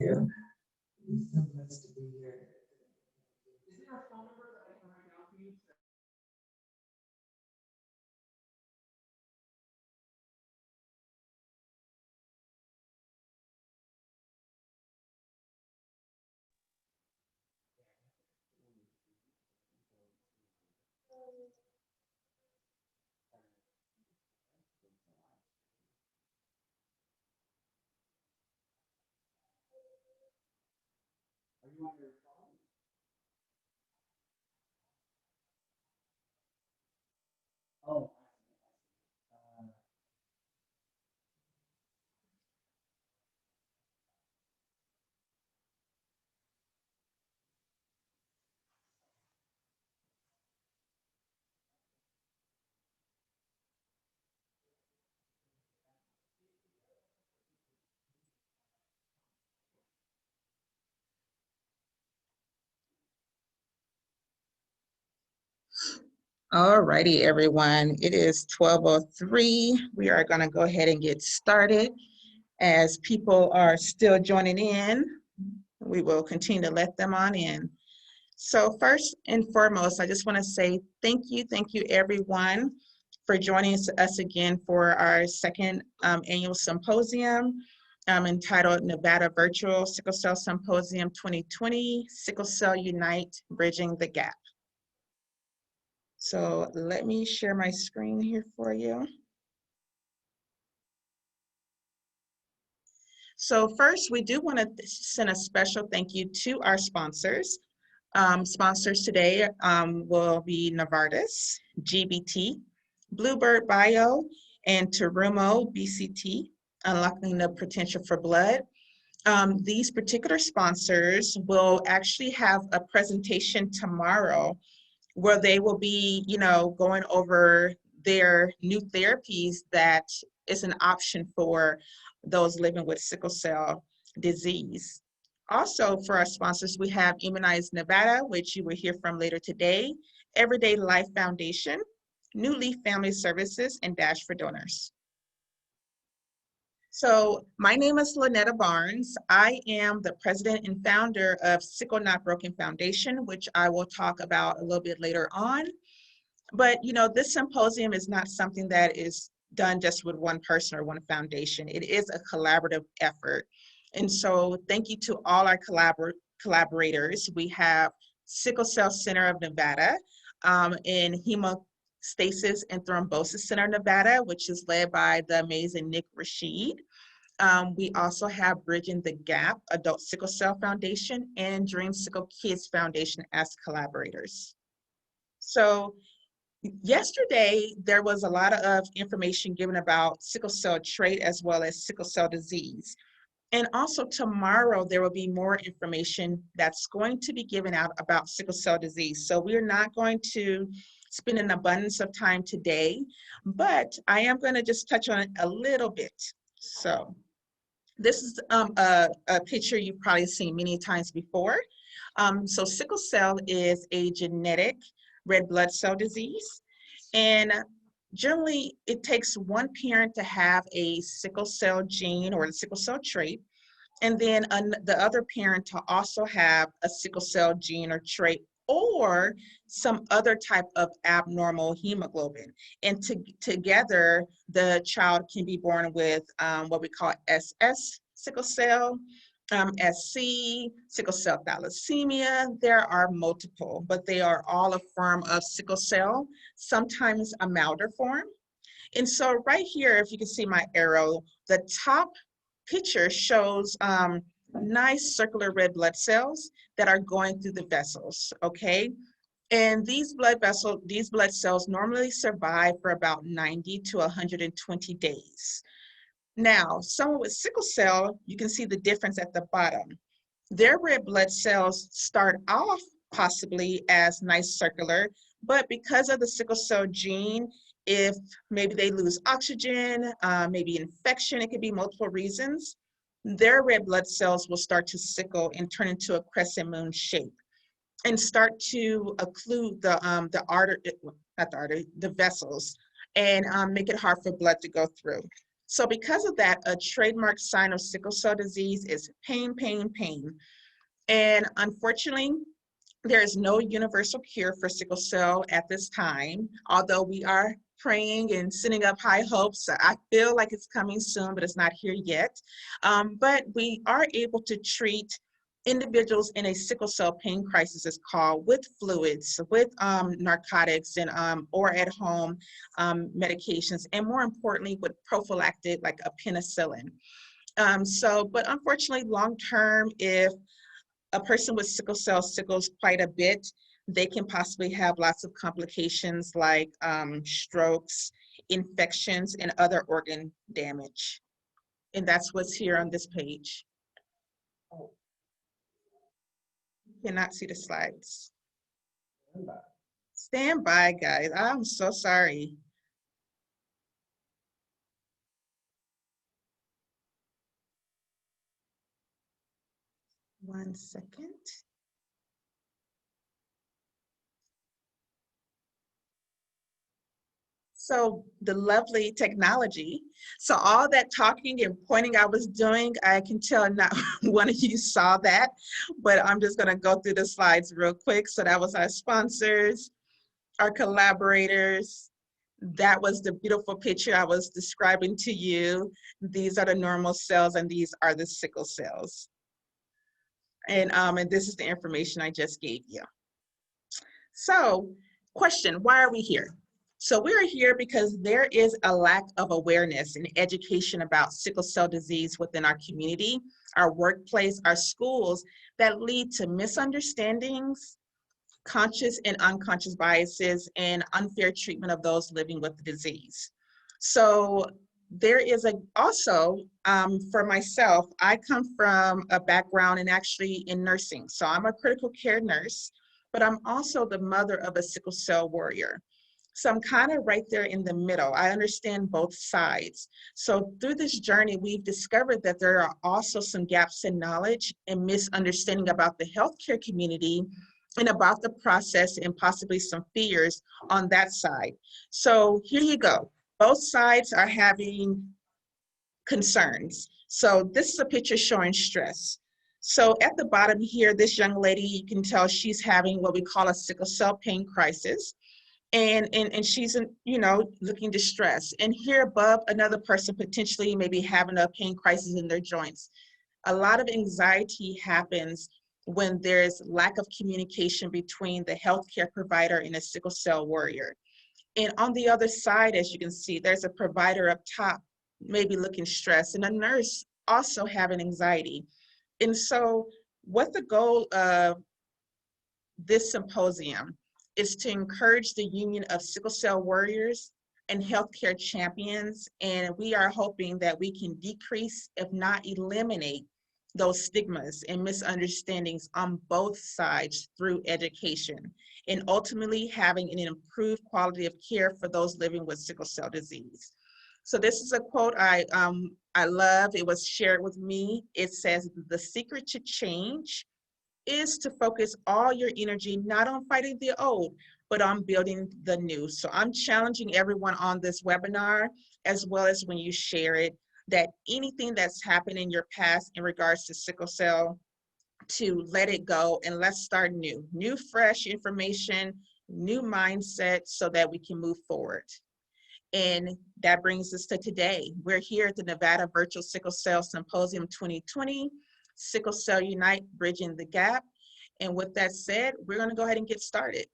you. It's so nice to be here. Is there a phone number that I can write down for you? Are you on your phone? Oh. All righty, everyone. It is 12:03. We are going to go ahead and get started. As people are still joining in, we will continue to let them on in. So first and foremost, I just want to say thank you everyone for joining us again for our second annual symposium entitled Nevada Virtual Sickle Cell Symposium 2020, Sickle Cell Unite, Bridging the Gap. So let me share my screen here for you. So first, we do want to send a special thank you to our sponsors. Sponsors today will be Novartis, GBT, Bluebird Bio, and Terumo BCT, Unlocking the Potential for Blood. These particular sponsors will actually have a presentation tomorrow where they will be, going over their new therapies that is an option for those living with sickle cell disease. Also, for our sponsors, we have Immunize Nevada, which you will hear from later today, Everyday Life Foundation, New Leaf Family Services, and Dash for Donors. So my name is Lynetta Barnes. I am the president and founder of Sickle Not Broken Foundation, which I will talk about a little bit later on. But this symposium is not something that is done just with one person or one foundation. It is a collaborative effort. And so thank you to all our collaborators. We have Sickle Cell Center of Nevada in Hemostasis and Thrombosis Center, Nevada, which is led by the amazing Nick Rashid. We also have Bridging the Gap Adult Sickle Cell Foundation and DreamSickle Kids Foundation as collaborators. So yesterday, there was a lot of information given about sickle cell trait as well as sickle cell disease. And also tomorrow, there will be more information that's going to be given out about sickle cell disease. So we're not going to spend an abundance of time today, but I am going to just touch on it a little bit. So this is a picture you've probably seen many times before. So sickle cell is a genetic red blood cell disease. And generally, it takes one parent to have a sickle cell gene or the sickle cell trait, and then the other parent to also have a sickle cell gene or trait or some other type of abnormal hemoglobin. And together, the child can be born with what we call SS sickle cell, SC, sickle cell thalassemia. There are multiple, but they are all a form of sickle cell, sometimes a milder form. And so right here, if you can see my arrow, the top picture shows nice circular red blood cells that are going through the vessels, okay? And these blood cells normally survive for about 90 to 120 days. Now, someone with sickle cell, you can see the difference at the bottom. Their red blood cells start off possibly as nice circular, but because of the sickle cell gene, if maybe they lose oxygen, maybe infection, it could be multiple reasons, their red blood cells will start to sickle and turn into a crescent moon shape and start to occlude the vessels and make it hard for blood to go through. So because of that, a trademark sign of sickle cell disease is pain, pain, pain. And unfortunately, there is no universal cure for sickle cell at this time, although we are praying and sending up high hopes. I feel like it's coming soon, but it's not here yet. But we are able to treat individuals in a sickle cell pain crisis, is called, with fluids, with narcotics, and or at home medications, and more importantly, with prophylactic like a penicillin. But unfortunately, long term, if a person with sickle cell sickles quite a bit, they can possibly have lots of complications like strokes, infections, and other organ damage. And that's what's here on this page. Oh, you cannot see the slides. Stand by, guys. I'm so sorry. One second. So the lovely technology. So all that talking and pointing I was doing, I can tell not one of you saw that, but I'm just gonna go through the slides real quick. So that was our sponsors, our collaborators. That was the beautiful picture I was describing to you. These are the normal cells and these are the sickle cells. And this is the information I just gave you. So, question, why are we here? So we're here because there is a lack of awareness and education about sickle cell disease within our community, our workplace, our schools, that lead to misunderstandings, conscious and unconscious biases, and unfair treatment of those living with the disease. So there is also, for myself, I come from a background in nursing. So I'm a critical care nurse, but I'm also the mother of a sickle cell warrior. So I'm kind of right there in the middle. I understand both sides. So through this journey, we've discovered that there are also some gaps in knowledge and misunderstanding about the healthcare community and about the process, and possibly some fears on that side. So here you go. Both sides are having concerns. So this is a picture showing stress. So at the bottom here, this young lady, you can tell she's having what we call a sickle cell pain crisis. And she's, looking distressed. And here above, another person potentially maybe having a pain crisis in their joints. A lot of anxiety happens when there's lack of communication between the healthcare provider and a sickle cell warrior. And on the other side, as you can see, there's a provider up top, maybe looking stressed, and a nurse also having anxiety. And so what the goal of this symposium is to encourage the union of sickle cell warriors and healthcare champions. And we are hoping that we can decrease, if not eliminate, those stigmas and misunderstandings on both sides through education, and ultimately having an improved quality of care for those living with sickle cell disease. So this is a quote I love. It was shared with me. It says, "The secret to change is to focus all your energy not on fighting the old, but on building the new." So I'm challenging everyone on this webinar, as well as when you share it, that anything that's happened in your past in regards to sickle cell, to let it go and let's start new, fresh information, new mindset, so that we can move forward. And that brings us to today. We're here at the Nevada Virtual Sickle Cell Symposium 2020, Sickle Cell Unite, Bridging the Gap. And with that said, we're going to go ahead and get started.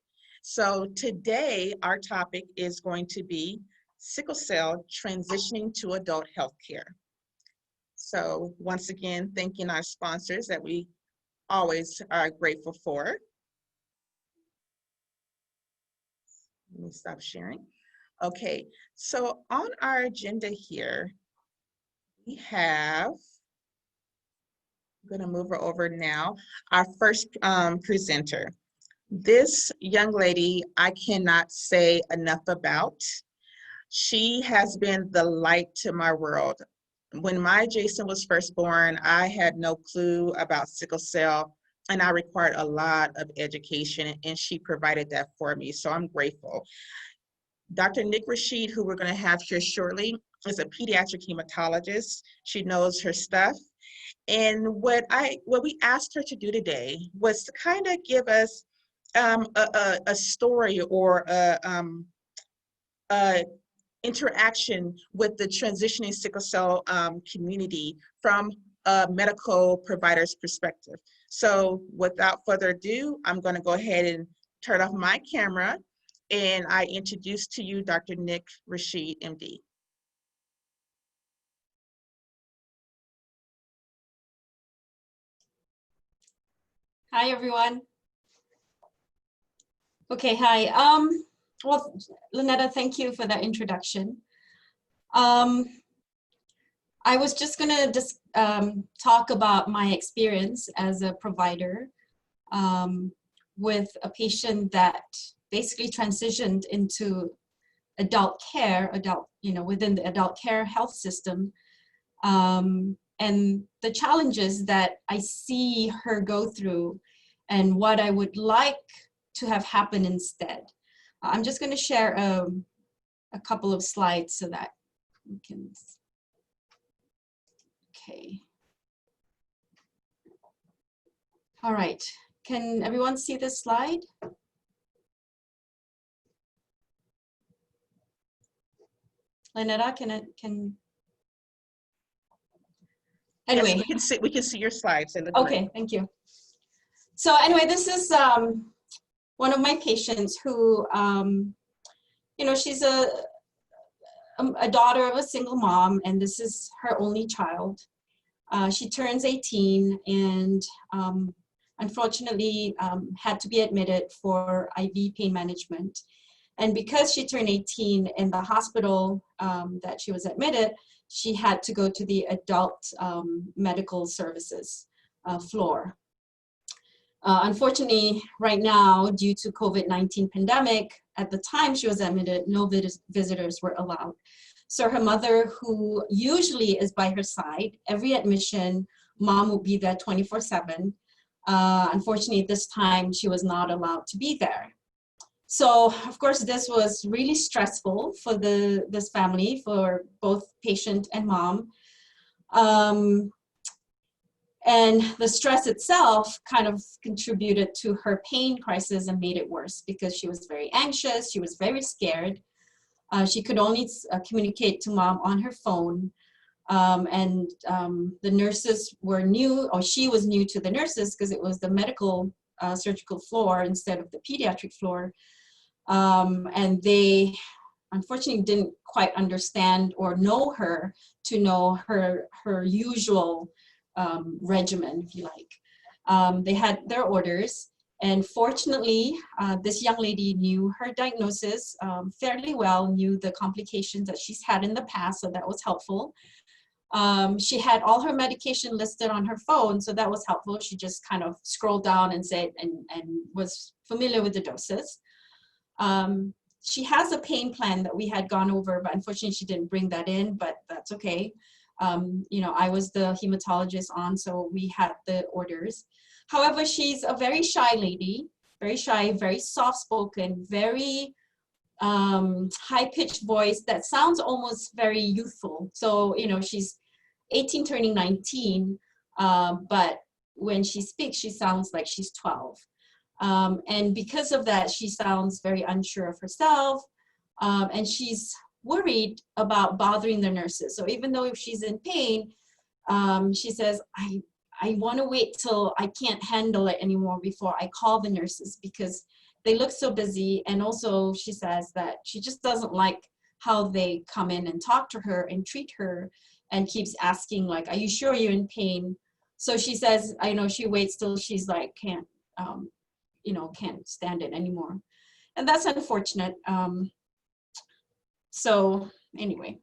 So today, our topic is going to be sickle cell transitioning to adult healthcare. So once again, thanking our sponsors that we always are grateful for. Let me stop sharing. Okay, so on our agenda here, we have, I'm going to move her over now, our first presenter. This young lady, I cannot say enough about. She has been the light to my world. When my Jason was first born, I had no clue about sickle cell, and I required a lot of education, and she provided that for me, so I'm grateful. Dr. Nick Rashid, who we're going to have here shortly, is a pediatric hematologist. She knows her stuff. And what we asked her to do today was to kind of give us a story or a interaction with the transitioning sickle cell community from a medical provider's perspective. So without further ado, I'm going to go ahead and turn off my camera, and I introduce to you Dr. Nick Rashid, MD. Hi, everyone. Okay, hi. Well, Lynetta, thank you for that introduction. I was just gonna just talk about my experience as a provider with a patient that basically transitioned into adult care, within the adult care health system, and the challenges that I see her go through and what I would like to have happen instead. I'm just going to share a couple of slides so that we can, okay. All right, can everyone see this slide? Lynetta, anyway. Yes, we can see your slides. Okay, thank you. So anyway, this is one of my patients who, she's a daughter of a single mom, and this is her only child. She turns 18 and unfortunately had to be admitted for IV pain management. And because she turned 18 in the hospital that she was admitted, she had to go to the adult medical services floor. Unfortunately, right now, due to COVID-19 pandemic, at the time she was admitted, no visitors were allowed. So her mother, who usually is by her side, every admission, mom will be there 24/7. Unfortunately, this time she was not allowed to be there. So, of course, this was really stressful for this family, for both patient and mom. And the stress itself kind of contributed to her pain crisis and made it worse because she was very anxious, she was very scared. She could only communicate to mom on her phone. The nurses were new, or she was new to the nurses because it was the medical surgical floor instead of the pediatric floor. And they unfortunately didn't quite understand or know her to know her usual regimen, if you like. They had their orders, and fortunately, this young lady knew her diagnosis fairly well, knew the complications that she's had in the past, so that was helpful. She had all her medication listed on her phone, so that was helpful. She just kind of scrolled down and said, and was familiar with the doses. She has a pain plan that we had gone over, but unfortunately she didn't bring that in, but that's okay. I was the hematologist on, so we had the orders. However, she's a very shy lady, very shy, very soft-spoken, very high-pitched voice that sounds almost very youthful. So, she's 18 turning 19, but when she speaks, she sounds like she's 12. And because of that, she sounds very unsure of herself, and she's worried about bothering the nurses. So even though if she's in pain, she says, I want to wait till I can't handle it anymore before I call the nurses because they look so busy. And also she says that she just doesn't like how they come in and talk to her and treat her and keeps asking like, are you sure you're in pain? So she says, I know she waits till she's like, can't stand it anymore. And that's unfortunate. So anyway.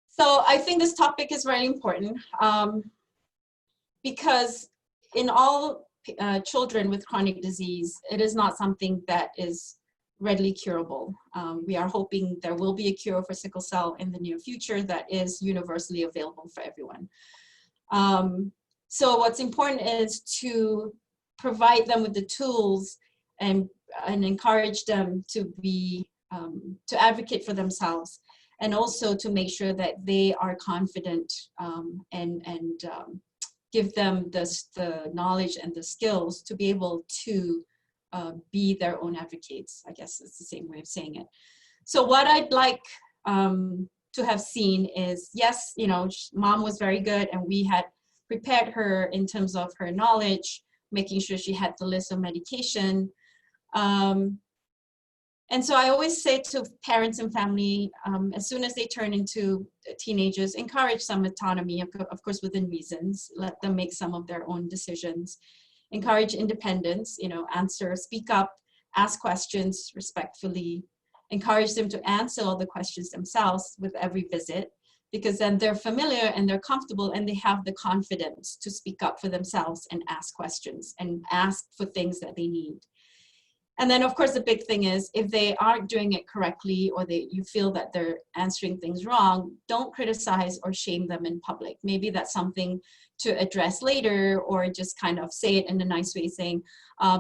So I think this topic is really important because in all children with chronic disease, it is not something that is readily curable. We are hoping there will be a cure for sickle cell in the near future that is universally available for everyone. So what's important is to provide them with the tools and and encourage them to be, to advocate for themselves, and also to make sure that they are confident, and give them the knowledge and the skills to be able to be their own advocates. I guess it's the same way of saying it. So what I'd like to have seen is, yes, you know, mom was very good, and we had prepared her in terms of her knowledge, making sure she had the list of medication. And so I always say to parents and family, as soon as they turn into teenagers, encourage some autonomy, of course, within reasons. Let them make some of their own decisions. Encourage independence, you know, speak up, ask questions respectfully. Encourage them to answer all the questions themselves with every visit, because then they're familiar and they're comfortable and they have the confidence to speak up for themselves and ask questions and ask for things that they need. And then, of course, the big thing is, if they aren't doing it correctly, or you feel that they're answering things wrong, don't criticize or shame them in public. Maybe that's something to address later, or just kind of say it in a nice way, saying,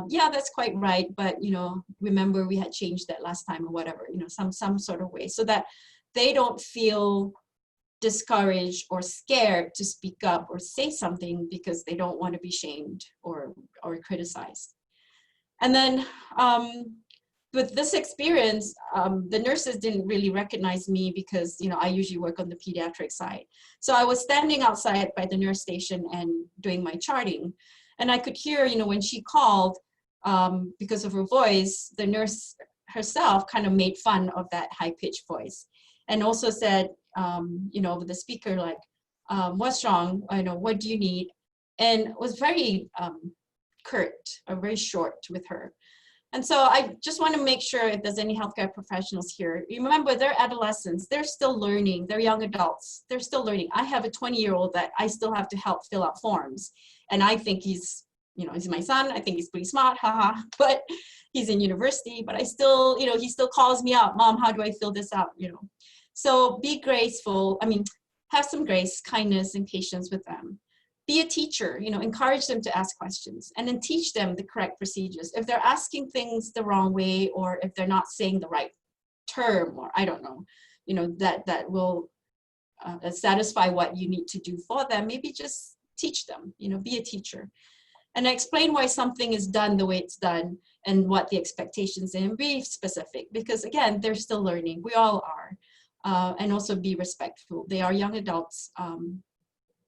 yeah, that's quite right, but, you know, remember we had changed that last time, or whatever, you know, some sort of way, so that they don't feel discouraged or scared to speak up or say something because they don't want to be shamed or criticized. And then with this experience, the nurses didn't really recognize me because, you know, I usually work on the pediatric side. So I was standing outside by the nurse station and doing my charting. And I could hear, you know, when she called, because of her voice, the nurse herself kind of made fun of that high-pitched voice. And also said, you know, over the speaker, like, what's wrong? I know, what do you need? And was very curt, or very short with her. And so I just want to make sure, if there's any healthcare professionals here, you remember, they're adolescents, they're still learning, they're young adults, they're still learning. I have a 20-year-old that I still have to help fill out forms. And I think he's, you know, he's my son, I think he's pretty smart, haha, but he's in university, but I still, you know, he still calls me out, Mom, how do I fill this out, you know? So be graceful, I mean, have some grace, kindness, and patience with them. Be a teacher, you know, encourage them to ask questions, and then teach them the correct procedures. If they're asking things the wrong way, or if they're not saying the right term, or I don't know, you know, that will satisfy what you need to do for them, maybe just teach them, you know, be a teacher. And explain why something is done the way it's done, and what the expectations are, and be specific, because again, they're still learning, we all are. And also be respectful. They are young adults.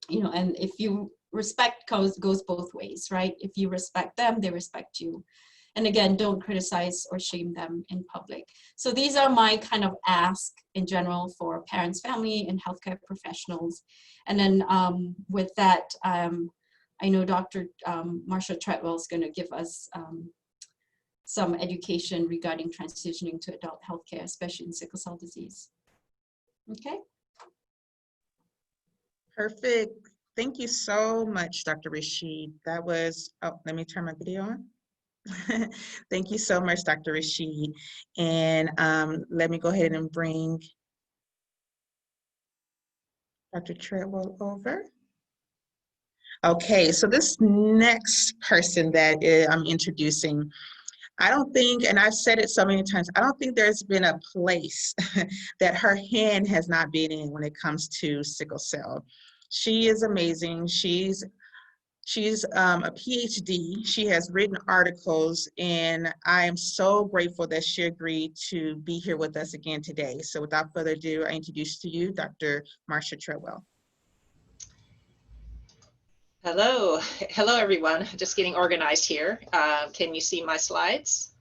You know, and if you respect goes both ways, right? If you respect them, they respect you. And again, don't criticize or shame them in public. So these are my kind of ask in general for parents, family, and healthcare professionals. And then with that, I know Dr. Marsha Treadwell is going to give us some education regarding transitioning to adult healthcare, especially in sickle cell disease. Okay. Perfect. Thank you so much, Dr. Rashid. That was, oh, let me turn my video on. Thank you so much, Dr. Rashid. And let me go ahead and bring Dr. Treadwell over. Okay, so this next person that I'm introducing, I don't think, and I've said it so many times, I don't think there's been a place that her hand has not been in when it comes to sickle cell. She is amazing. She's a PhD. She has written articles, and I am so grateful that she agreed to be here with us again today. So without further ado, I introduce to you Dr. Marsha Treadwell. Hello, everyone. Just getting organized here. Can you see my slides?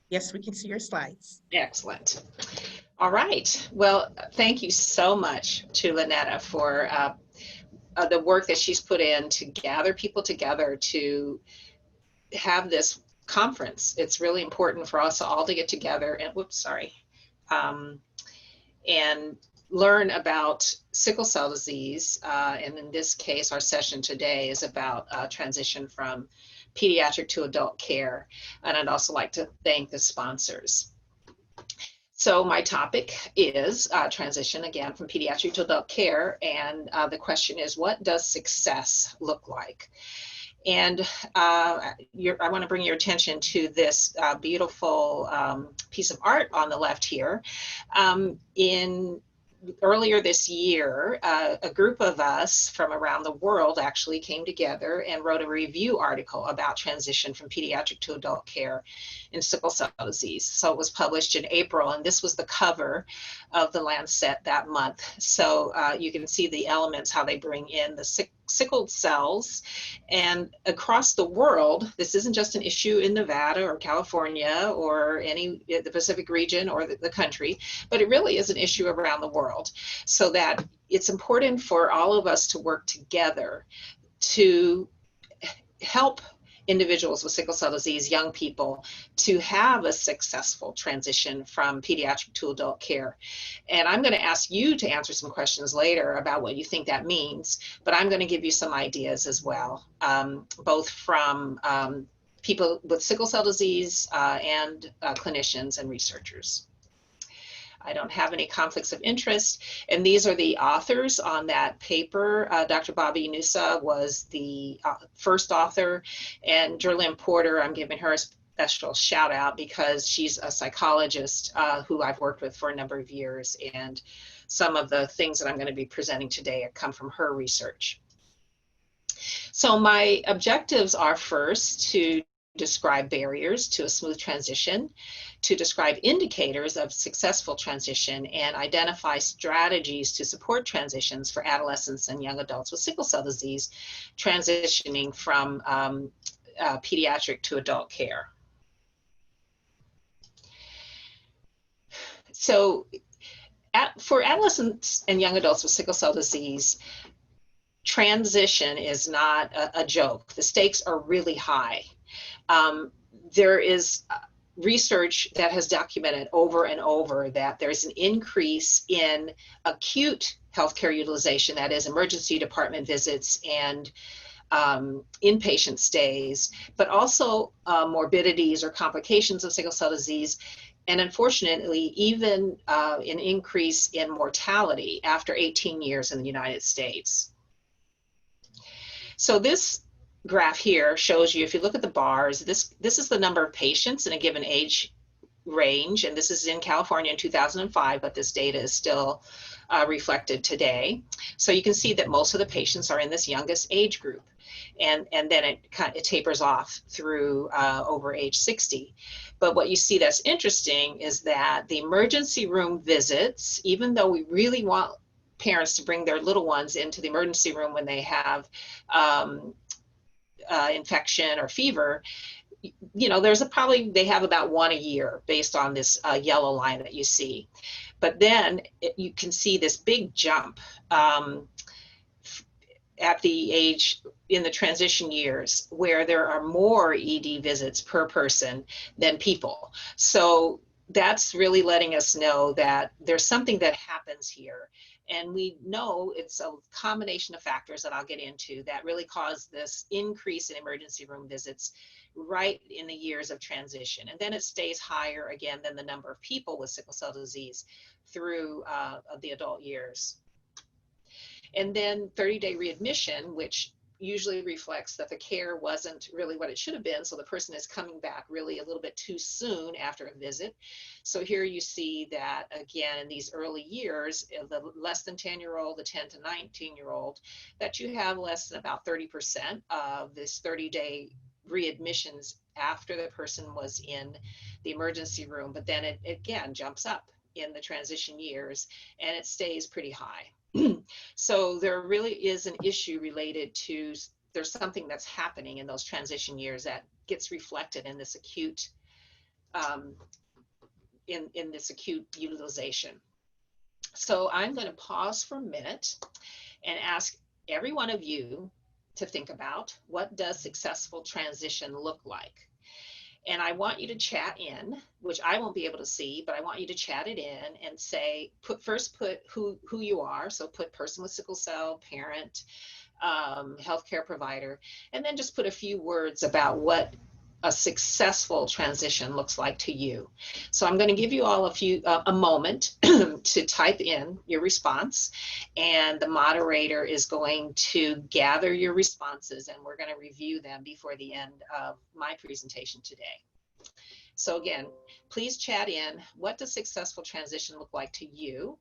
Yes, we can see your slides. Excellent. All right. Well, thank you so much to Lynetta for the work that she's put in to gather people together to have this conference. It's really important for us all to get together and, and learn about sickle cell disease. And in this case, our session today is about transition from pediatric to adult care. And I'd also like to thank the sponsors. So my topic is transition again from pediatric to adult care. And the question is, what does success look like? And I want to bring your attention to this beautiful piece of art on the left here. Earlier this year, a group of us from around the world actually came together and wrote a review article about transition from pediatric to adult care in sickle cell disease. So it was published in April, and this was the cover of the Lancet that month. So you can see the elements, how they bring in the sickled cells. And across the world, this isn't just an issue in Nevada or California or the Pacific region or the country, but it really is an issue around the world. So that it's important for all of us to work together to help individuals with sickle cell disease, young people, to have a successful transition from pediatric to adult care. And I'm going to ask you to answer some questions later about what you think that means, but I'm going to give you some ideas as well, both from people with sickle cell disease and clinicians and researchers. I don't have any conflicts of interest. And these are the authors on that paper. Dr. Bobby Nusa was the first author, and Jerlyn Porter, I'm giving her a special shout out because she's a psychologist who I've worked with for a number of years. And some of the things that I'm going to be presenting today come from her research. So my objectives are first to describe barriers to a smooth transition, to describe indicators of successful transition, and identify strategies to support transitions for adolescents and young adults with sickle cell disease transitioning from pediatric to adult care. So for adolescents and young adults with sickle cell disease, transition is not a joke. The stakes are really high. There is research that has documented over and over that there's an increase in acute healthcare utilization, that is emergency department visits and inpatient stays, but also morbidities or complications of sickle cell disease, and unfortunately, even an increase in mortality after 18 years in the United States. So this graph here shows you, if you look at the bars, this is the number of patients in a given age range, and this is in California in 2005, but this data is still reflected today. So you can see that most of the patients are in this youngest age group, and then it tapers off through over age 60. But what you see that's interesting is that the emergency room visits, even though we really want parents to bring their little ones into the emergency room when they have infection or fever, you know, they have about one a year based on this yellow line that you see. But then you can see this big jump at the age in the transition years where there are more ED visits per person than people. So that's really letting us know that there's something that happens here. And we know it's a combination of factors that I'll get into that really cause this increase in emergency room visits right in the years of transition. And then it stays higher again than the number of people with sickle cell disease through the adult years. And then 30-day readmission, which usually reflects that the care wasn't really what it should have been. So the person is coming back really a little bit too soon after a visit. So here you see that again, in these early years, the less than 10-year-old, the 10 to 19-year-old, that you have less than about 30% of this 30-day readmissions after the person was in the emergency room. But then it again jumps up in the transition years and it stays pretty high. So there really is an issue related to, there's something that's happening in those transition years that gets reflected in this acute, in this acute utilization. So I'm going to pause for a minute and ask every one of you to think about, what does successful transition look like? And I want you to chat in, which I won't be able to see, but I want you to chat it in and say, put who you are. So put person with sickle cell, parent, healthcare provider, and then just put a few words about what a successful transition looks like to you. So I'm going to give you all a moment to type in your response, and the moderator is going to gather your responses, and we're going to review them before the end of my presentation today. So again, please chat in, what does successful transition look like to you?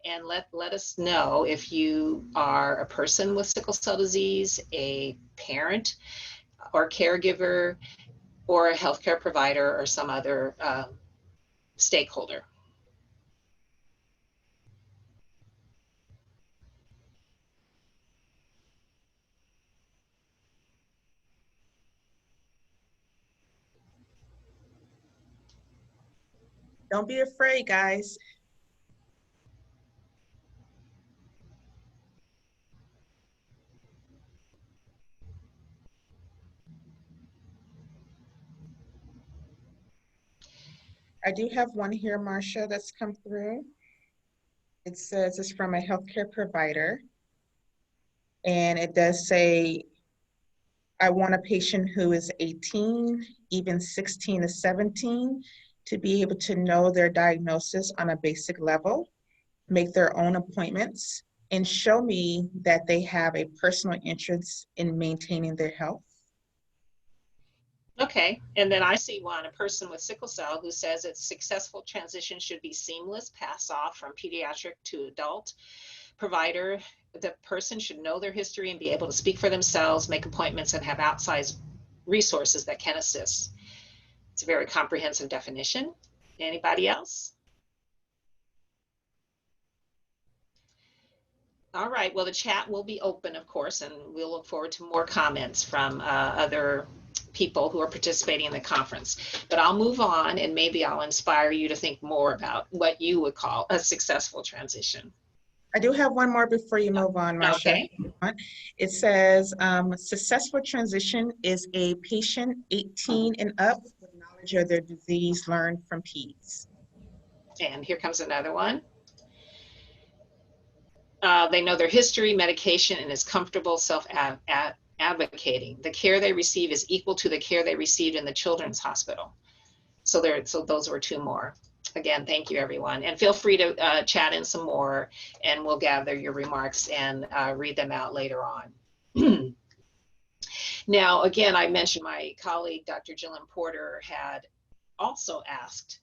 And let us know if you are a person with sickle cell disease, a parent or caregiver, or a healthcare provider or some other stakeholder. Don't be afraid, guys. I do have one here, Marcia, that's come through. It says it's from a healthcare provider. And it does say, I want a patient who is 18, even 16 to 17, to be able to know their diagnosis on a basic level, make their own appointments, and show me that they have a personal interest in maintaining their health. Okay, and then I see one, a person with sickle cell who says its successful transition should be seamless, pass off from pediatric to adult. Provider, the person should know their history and be able to speak for themselves, make appointments, and have outsized resources that can assist. It's a very comprehensive definition. Anybody else? All right, well, the chat will be open, of course, and we'll look forward to more comments from other people who are participating in the conference. But I'll move on, and maybe I'll inspire you to think more about what you would call a successful transition. I do have one more before you move on, Marcia. Okay. It says, successful transition is a patient 18 and up with knowledge of their disease learned from peds. And here comes another one. They know their history, medication, and is comfortable self-advocating. The care they receive is equal to the care they received in the children's hospital. So those were two more. Again, thank you, everyone. And feel free to chat in some more, and we'll gather your remarks and read them out later on. Now, again, I mentioned my colleague, Dr. Jillian Porter, had also asked,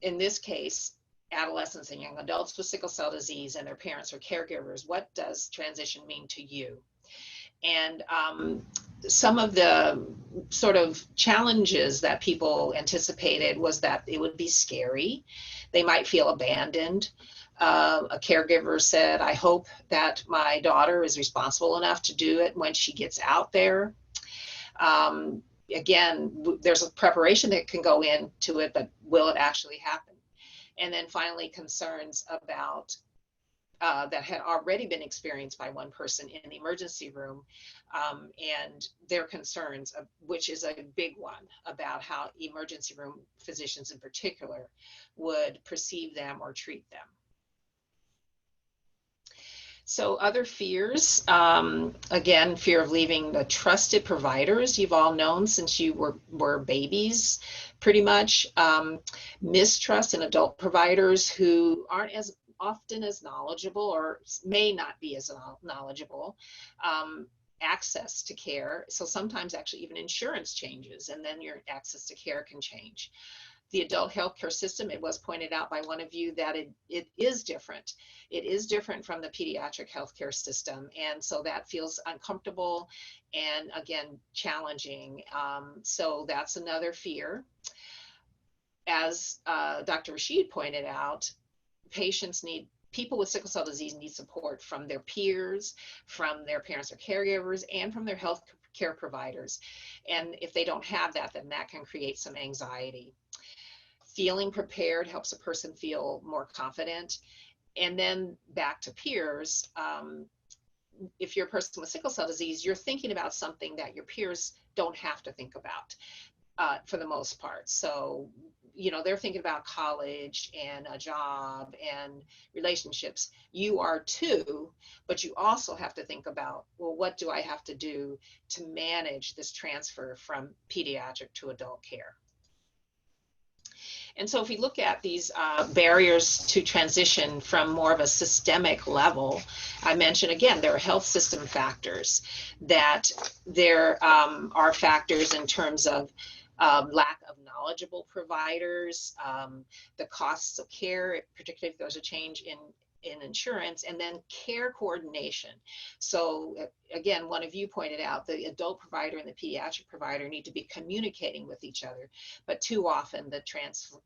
in this case, adolescents and young adults with sickle cell disease and their parents or caregivers, what does transition mean to you? And some of the sort of challenges that people anticipated was that it would be scary. They might feel abandoned. A caregiver said, I hope that my daughter is responsible enough to do it when she gets out there. Again, there's a preparation that can go into it, but will it actually happen? And then finally, concerns about that had already been experienced by one person in the emergency room, and their concerns, which is a big one, about how emergency room physicians in particular would perceive them or treat them. So other fears, again, fear of leaving the trusted providers you've all known since you were babies, pretty much. Mistrust in adult providers who aren't as often as knowledgeable or may not be as knowledgeable. Access to care. So sometimes actually even insurance changes, and then your access to care can change. The adult healthcare system, it was pointed out by one of you that it is different. It is different from the pediatric healthcare system. And so that feels uncomfortable and, again, challenging. So that's another fear. As Dr. Rashid pointed out, people with sickle cell disease need support from their peers, from their parents or caregivers, and from their health care providers. And if they don't have that, then that can create some anxiety. Feeling prepared helps a person feel more confident. And then back to peers, if you're a person with sickle cell disease, you're thinking about something that your peers don't have to think about. for the most part. So, you know, they're thinking about college and a job and relationships. You are too, but you also have to think about, well, what do I have to do to manage this transfer from pediatric to adult care? And so if we look at these barriers to transition from more of a systemic level, I mentioned again, there are health system factors, that there are factors in terms of lack of knowledgeable providers, the costs of care, particularly if there's a change in insurance, and then care coordination. So again, one of you pointed out the adult provider and the pediatric provider need to be communicating with each other, but too often the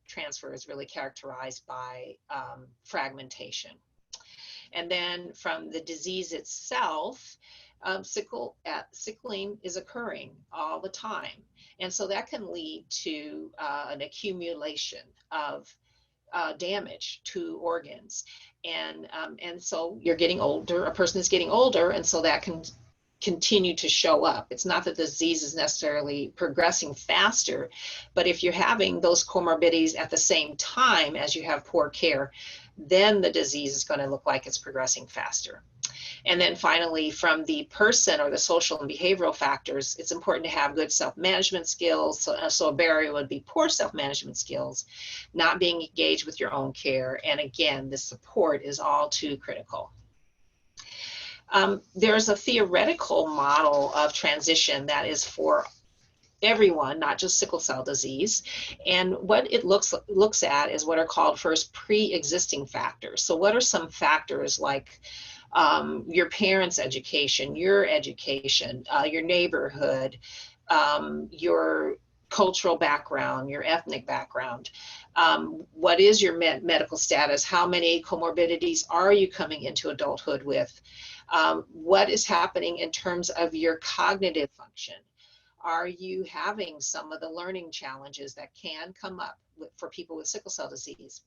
transfer is really characterized by fragmentation. And then from the disease itself, sickling is occurring all the time. And so that can lead to an accumulation of damage to organs. And so you're getting older, a person is getting older, and so that can continue to show up. It's not that the disease is necessarily progressing faster, but if you're having those comorbidities at the same time as you have poor care, then the disease is going to look like it's progressing faster. And then finally, from the person or the social and behavioral factors, it's important to have good self-management skills. So a barrier would be poor self-management skills, not being engaged with your own care. And again, the support is all too critical. There's a theoretical model of transition that is for everyone, not just sickle cell disease. And what it looks at is what are called first pre-existing factors. So what are some factors like your parents' education, your neighborhood, your cultural background, your ethnic background. What is your medical status? How many comorbidities are you coming into adulthood with? What is happening in terms of your cognitive function? Are you having some of the learning challenges that can come up for people with sickle cell disease?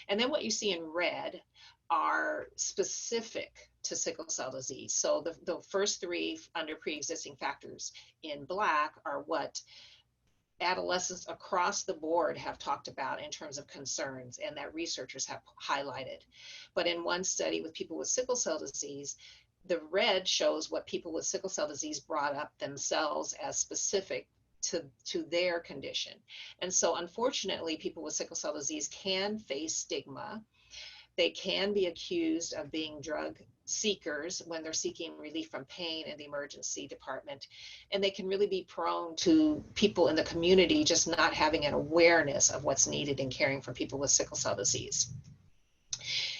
And then what you see in red are specific to sickle cell disease. So the first three under pre-existing factors in black are what adolescents across the board have talked about in terms of concerns and that researchers have highlighted. But in one study with people with sickle cell disease, the red shows what people with sickle cell disease brought up themselves as specific to their condition. And so unfortunately, people with sickle cell disease can face stigma. They can be accused of being drug seekers when they're seeking relief from pain in the emergency department. And they can really be prone to people in the community just not having an awareness of what's needed in caring for people with sickle cell disease.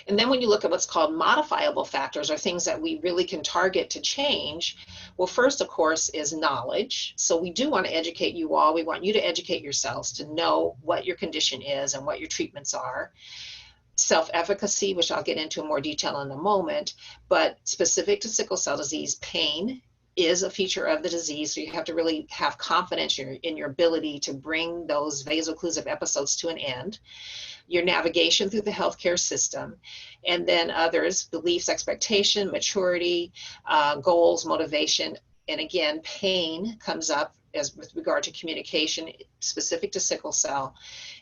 And then when you look at what's called modifiable factors, or things that we really can target to change, well, first, of course, is knowledge. So we do want to educate you all. We want you to educate yourselves to know what your condition is and what your treatments are. Self-efficacy, which I'll get into in more detail in a moment, but specific to sickle cell disease, pain is a feature of the disease. So you have to really have confidence in your ability to bring those vaso-occlusive episodes to an end. Your navigation through the healthcare system, and then others, beliefs, expectation, maturity, goals, motivation. And again, pain comes up as with regard to communication specific to sickle cell,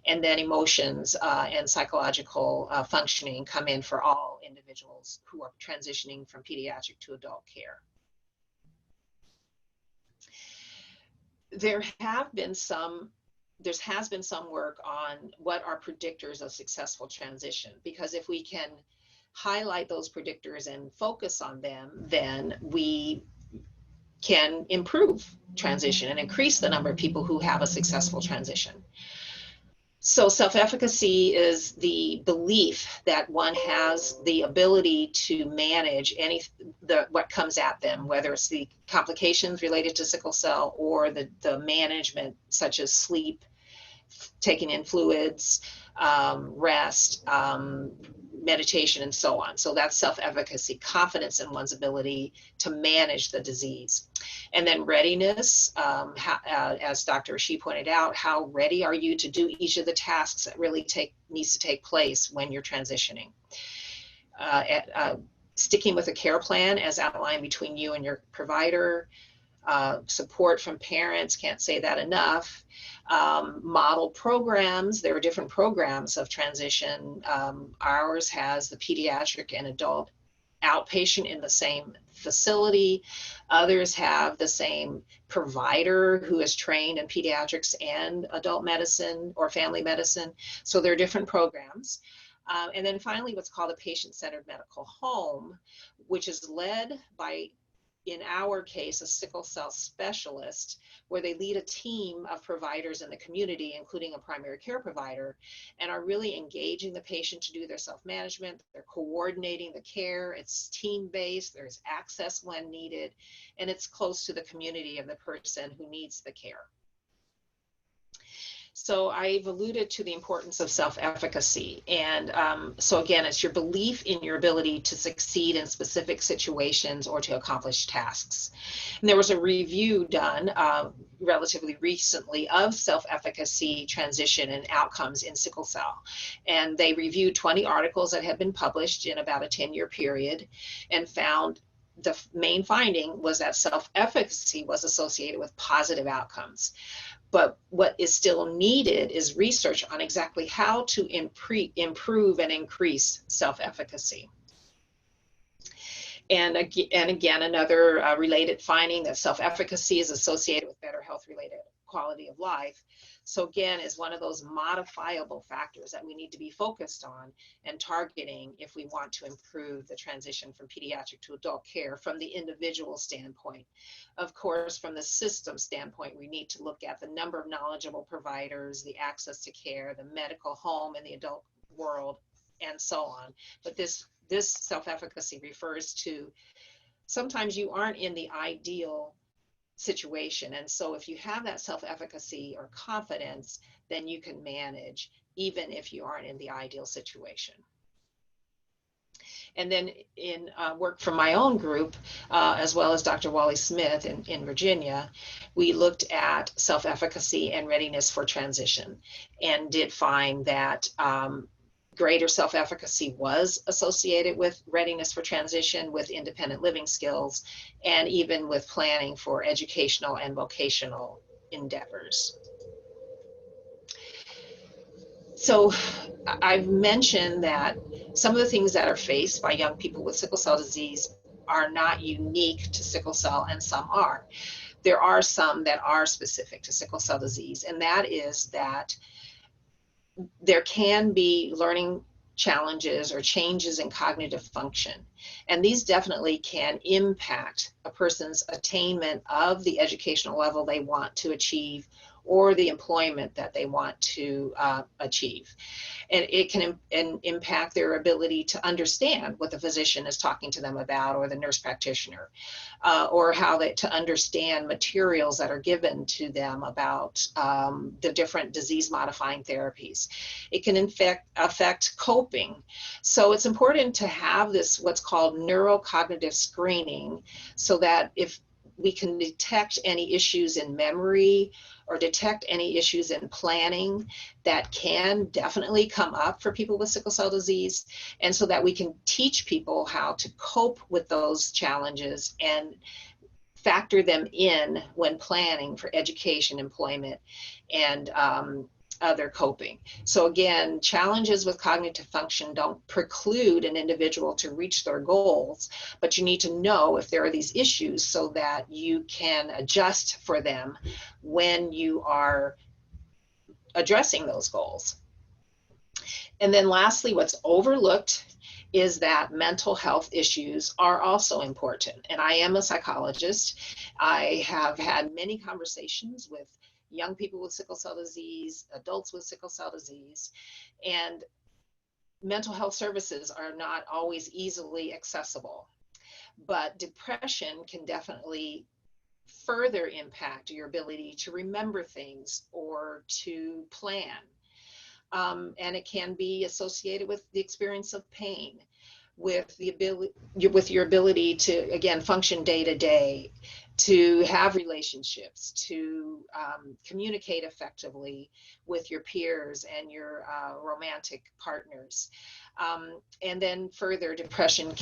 and then emotions and psychological functioning come in for all individuals who are transitioning from pediatric to adult care. There has been some work on what are predictors of successful transition, because if we can highlight those predictors and focus on them, then we can improve transition and increase the number of people who have a successful transition. So self-efficacy is the belief that one has the ability to manage what comes at them, whether it's the complications related to sickle cell or the management, such as sleep, taking in fluids, rest, meditation, and so on. So that's self-efficacy, confidence in one's ability to manage the disease. And then readiness, as Dr. Rashid pointed out, how ready are you to do each of the tasks that really needs to take place when you're transitioning. Sticking with a care plan as outlined between you and your provider, support from parents, can't say that enough. Model programs, there are different programs of transition. Ours has the pediatric and adult outpatient in the same facility. Others have the same provider who is trained in pediatrics and adult medicine or family medicine. So there are different programs. And then finally, what's called a patient-centered medical home, which is led by, in our case, a sickle cell specialist, where they lead a team of providers in the community, including a primary care provider, and are really engaging the patient to do their self-management. They're coordinating the care. It's team-based. There's access when needed, and it's close to the community of the person who needs the care. So I've alluded to the importance of self-efficacy. And so again, it's your belief in your ability to succeed in specific situations or to accomplish tasks. And there was a review done relatively recently of self-efficacy, transition, and outcomes in sickle cell. And they reviewed 20 articles that had been published in about a 10-year period and found the main finding was that self-efficacy was associated with positive outcomes. But what is still needed is research on exactly how to improve and increase self-efficacy. And again, another related finding that self-efficacy is associated with better health-related quality of life. So again, is one of those modifiable factors that we need to be focused on and targeting if we want to improve the transition from pediatric to adult care from the individual standpoint. Of course, from the system standpoint, we need to look at the number of knowledgeable providers, the access to care, the medical home in the adult world, and so on. But this self-efficacy refers to sometimes you aren't in the ideal situation. And so if you have that self-efficacy or confidence, then you can manage even if you aren't in the ideal situation. And then in work from my own group, as well as Dr. Wally Smith in Virginia, we looked at self-efficacy and readiness for transition and did find that greater self-efficacy was associated with readiness for transition, with independent living skills, and even with planning for educational and vocational endeavors. So I've mentioned that some of the things that are faced by young people with sickle cell disease are not unique to sickle cell, and some are. There are some that are specific to sickle cell disease, and that is that there can be learning challenges or changes in cognitive function. And these definitely can impact a person's attainment of the educational level they want to achieve or the employment that they want to achieve. And it can impact their ability to understand what the physician is talking to them about, or the nurse practitioner, or how to understand materials that are given to them about the different disease-modifying therapies. It can affect coping. So it's important to have this, what's called neurocognitive screening, so that if we can detect any issues in memory or detect any issues in planning that can definitely come up for people with sickle cell disease, and so that we can teach people how to cope with those challenges and factor them in when planning for education, employment, and other coping. So again, challenges with cognitive function don't preclude an individual to reach their goals, but you need to know if there are these issues so that you can adjust for them when you are addressing those goals. And then lastly, what's overlooked is that mental health issues are also important. And I am a psychologist. I have had many conversations with young people with sickle cell disease, adults with sickle cell disease, and mental health services are not always easily accessible. But depression can definitely further impact your ability to remember things or to plan. And it can be associated with the experience of pain. with your ability to, again, function day to day, to have relationships, to communicate effectively with your peers and your romantic partners. And then further, depression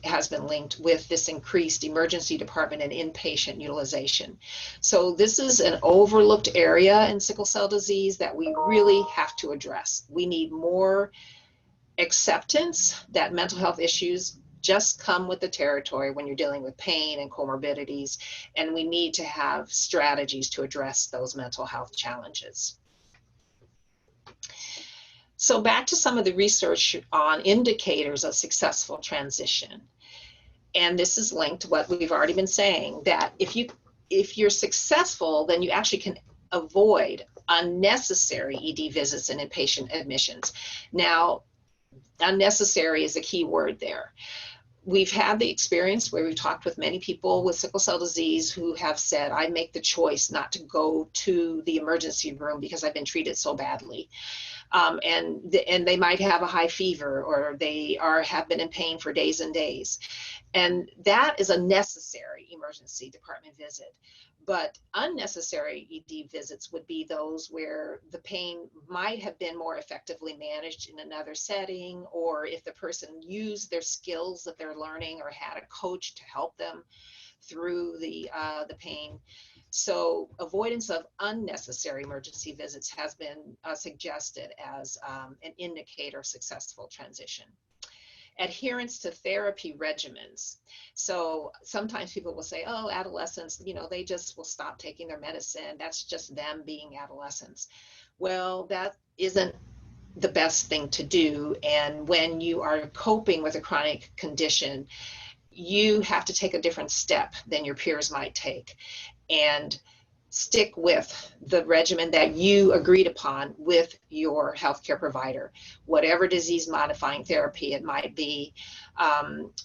has been linked with this increased emergency department and inpatient utilization. So this is an overlooked area in sickle cell disease that we really have to address. We need more acceptance that mental health issues just come with the territory when you're dealing with pain and comorbidities, and we need to have strategies to address those mental health challenges. So back to some of the research on indicators of successful transition. And this is linked to what we've already been saying, that if you're successful, then you actually can avoid unnecessary ED visits and inpatient admissions. Now, unnecessary is a key word there. We've had the experience where we've talked with many people with sickle cell disease who have said, I make the choice not to go to the emergency room because I've been treated so badly. And they might have a high fever, or they have been in pain for days and days. And that is a necessary emergency department visit. But unnecessary ED visits would be those where the pain might have been more effectively managed in another setting, or if the person used their skills that they're learning or had a coach to help them through the pain. So avoidance of unnecessary emergency visits has been suggested as an indicator of successful transition. Adherence to therapy regimens. So sometimes people will say, oh, adolescents, they just will stop taking their medicine. That's just them being adolescents. Well, that isn't the best thing to do. And when you are coping with a chronic condition, you have to take a different step than your peers might take, and stick with the regimen that you agreed upon with your healthcare provider, whatever disease modifying therapy it might be,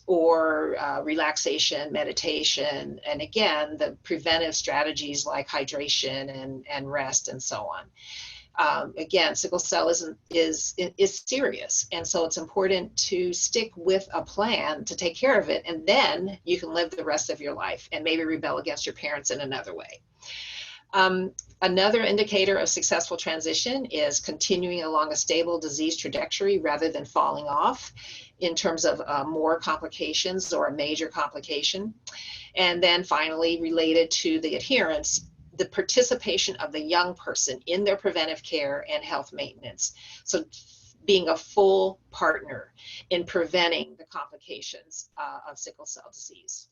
or relaxation, meditation, and again, the preventive strategies like hydration and rest and so on. Again, sickle cell is serious, and so it's important to stick with a plan to take care of it, and then you can live the rest of your life and maybe rebel against your parents in another way. Another indicator of successful transition is continuing along a stable disease trajectory rather than falling off in terms of more complications or a major complication. And then finally, related to the adherence, the participation of the young person in their preventive care and health maintenance. So being a full partner in preventing the complications of sickle cell disease.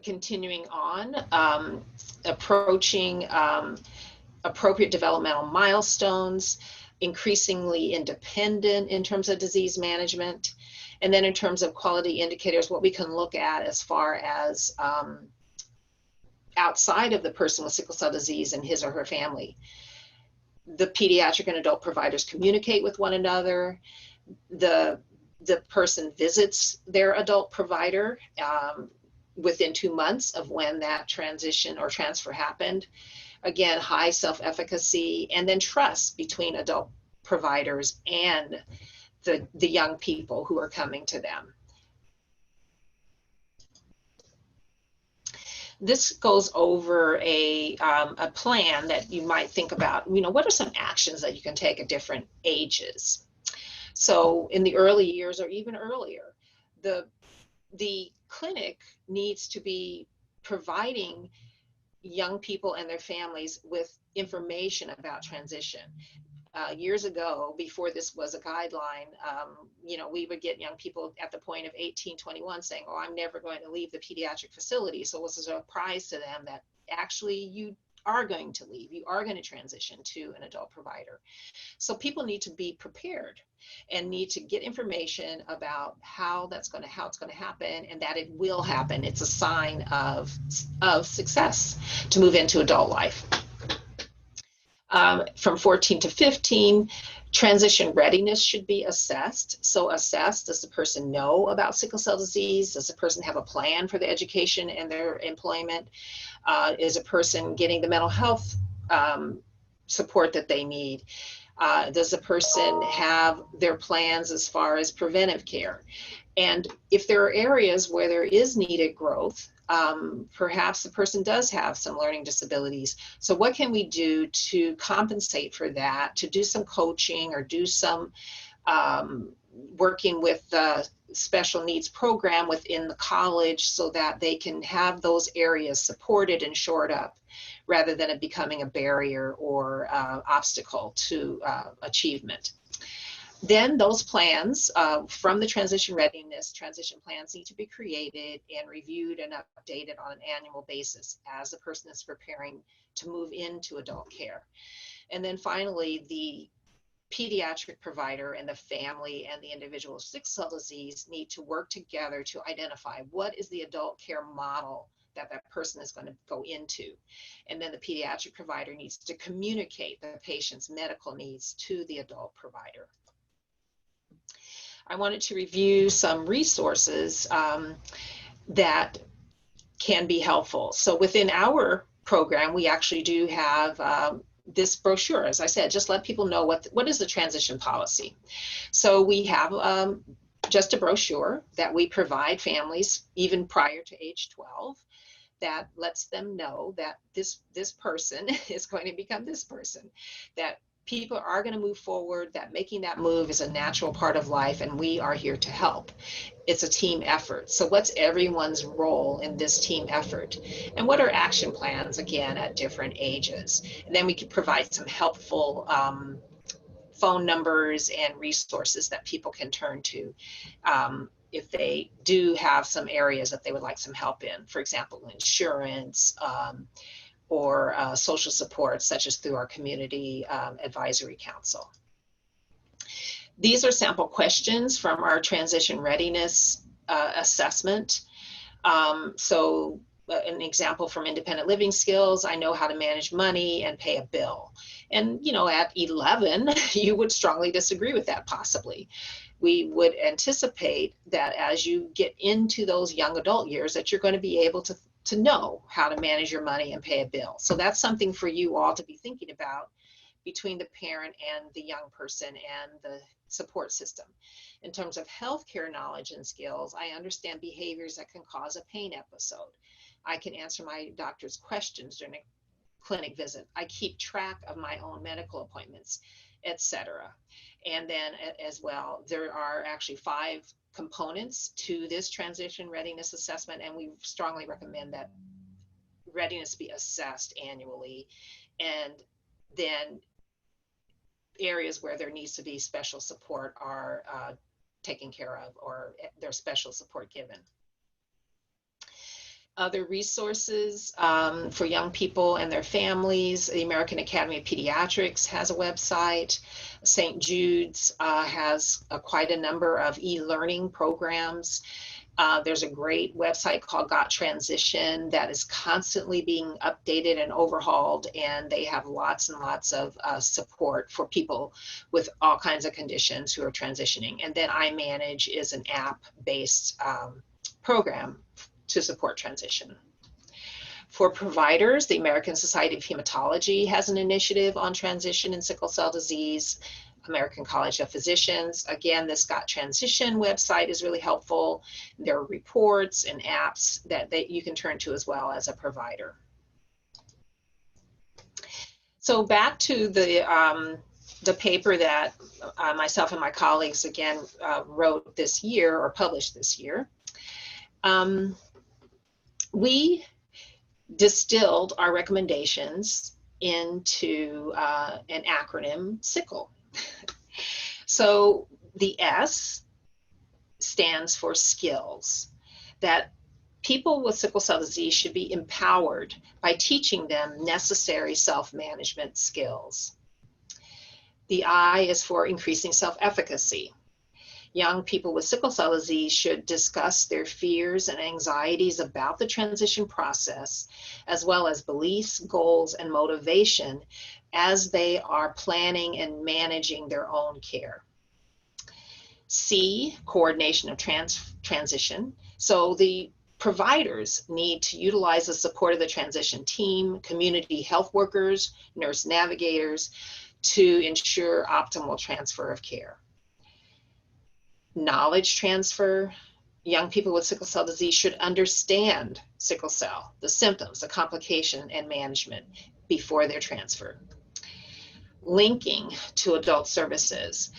Continuing on, approaching appropriate developmental milestones, increasingly independent in terms of disease management, and then in terms of quality indicators, what we can look at as far as outside of the person with sickle cell disease and his or her family. The pediatric and adult providers communicate with one another. The person visits their adult provider within 2 months of when that transition or transfer happened. Again, high self-efficacy, and then trust between adult providers and the young people who are coming to them. This goes over a plan that you might think about, what are some actions that you can take at different ages? So in the early years or even earlier, the clinic needs to be providing young people and their families with information about transition. Years ago, before this was a guideline, we would get young people at the point of 18, 21 saying, oh, I'm never going to leave the pediatric facility. So it was a surprise to them that actually you are going to leave, you are going to transition to an adult provider. So people need to be prepared and need to get information about how it's going to happen, and that it will happen. It's a sign of success to move into adult life. From 14 to 15, transition readiness should be assessed. So assess, does the person know about sickle cell disease? Does the person have a plan for the education and their employment? Is a person getting the mental health support that they need? Does the person have their plans as far as preventive care? And if there are areas where there is needed growth, perhaps the person does have some learning disabilities. So what can we do to compensate for that, to do some coaching or do some working with the special needs program within the college so that they can have those areas supported and shored up rather than it becoming a barrier or obstacle to achievement. Then those plans from the transition readiness, transition plans need to be created and reviewed and updated on an annual basis as the person is preparing to move into adult care. And then finally, the pediatric provider and the family and the individual with sickle cell disease need to work together to identify what is the adult care model that that person is going to go into. And then the pediatric provider needs to communicate the patient's medical needs to the adult provider. I wanted to review some resources that can be helpful. So within our program, we actually do have this brochure. As I said, just let people know what is the transition policy. So we have just a brochure that we provide families even prior to age 12 that lets them know that this person is going to become this person, that people are going to move forward, that making that move is a natural part of life, and we are here to help. It's a team effort. So what's everyone's role in this team effort? And what are action plans, again, at different ages? And then we could provide some helpful phone numbers and resources that people can turn to if they do have some areas that they would like some help in. For example, insurance, or social support, such as through our community advisory council. These are sample questions from our transition readiness assessment. So an example from independent living skills, I know how to manage money and pay a bill. And you know, at 11, you would strongly disagree with that possibly. We would anticipate that as you get into those young adult years that you're going to be able to know how to manage your money and pay a bill. So that's something for you all to be thinking about between the parent and the young person and the support system. In terms of healthcare knowledge and skills, I understand behaviors that can cause a pain episode. I can answer my doctor's questions during a clinic visit. I keep track of my own medical appointments, etc. And then as well, there are actually 5 components to this transition readiness assessment, and we strongly recommend that readiness be assessed annually, and then areas where there needs to be special support are taken care of, or there's special support given. Other resources for young people and their families, the American Academy of Pediatrics has a website. St. Jude's has quite a number of e-learning programs. There's a great website called Got Transition that is constantly being updated and overhauled, and they have lots and lots of support for people with all kinds of conditions who are transitioning. And then iManage is an app-based program to support transition. For providers, the American Society of Hematology has an initiative on transition and sickle cell disease. American College of Physicians, again, this Got Transition website is really helpful. There are reports and apps that you can turn to as well as a provider. So back to the paper that myself and my colleagues again wrote this year, or published this year. We distilled our recommendations into an acronym, Sickle. So the S stands for skills, that people with sickle cell disease should be empowered by teaching them necessary self-management skills. The I is for increasing self-efficacy. Young people with sickle cell disease should discuss their fears and anxieties about the transition process, as well as beliefs, goals, and motivation as they are planning and managing their own care. C, coordination of transition. So the providers need to utilize the support of the transition team, community health workers, nurse navigators, to ensure optimal transfer of care. Knowledge transfer. Young people with sickle cell disease should understand sickle cell, the symptoms, the complication, and management before their transfer. Linking to adult services.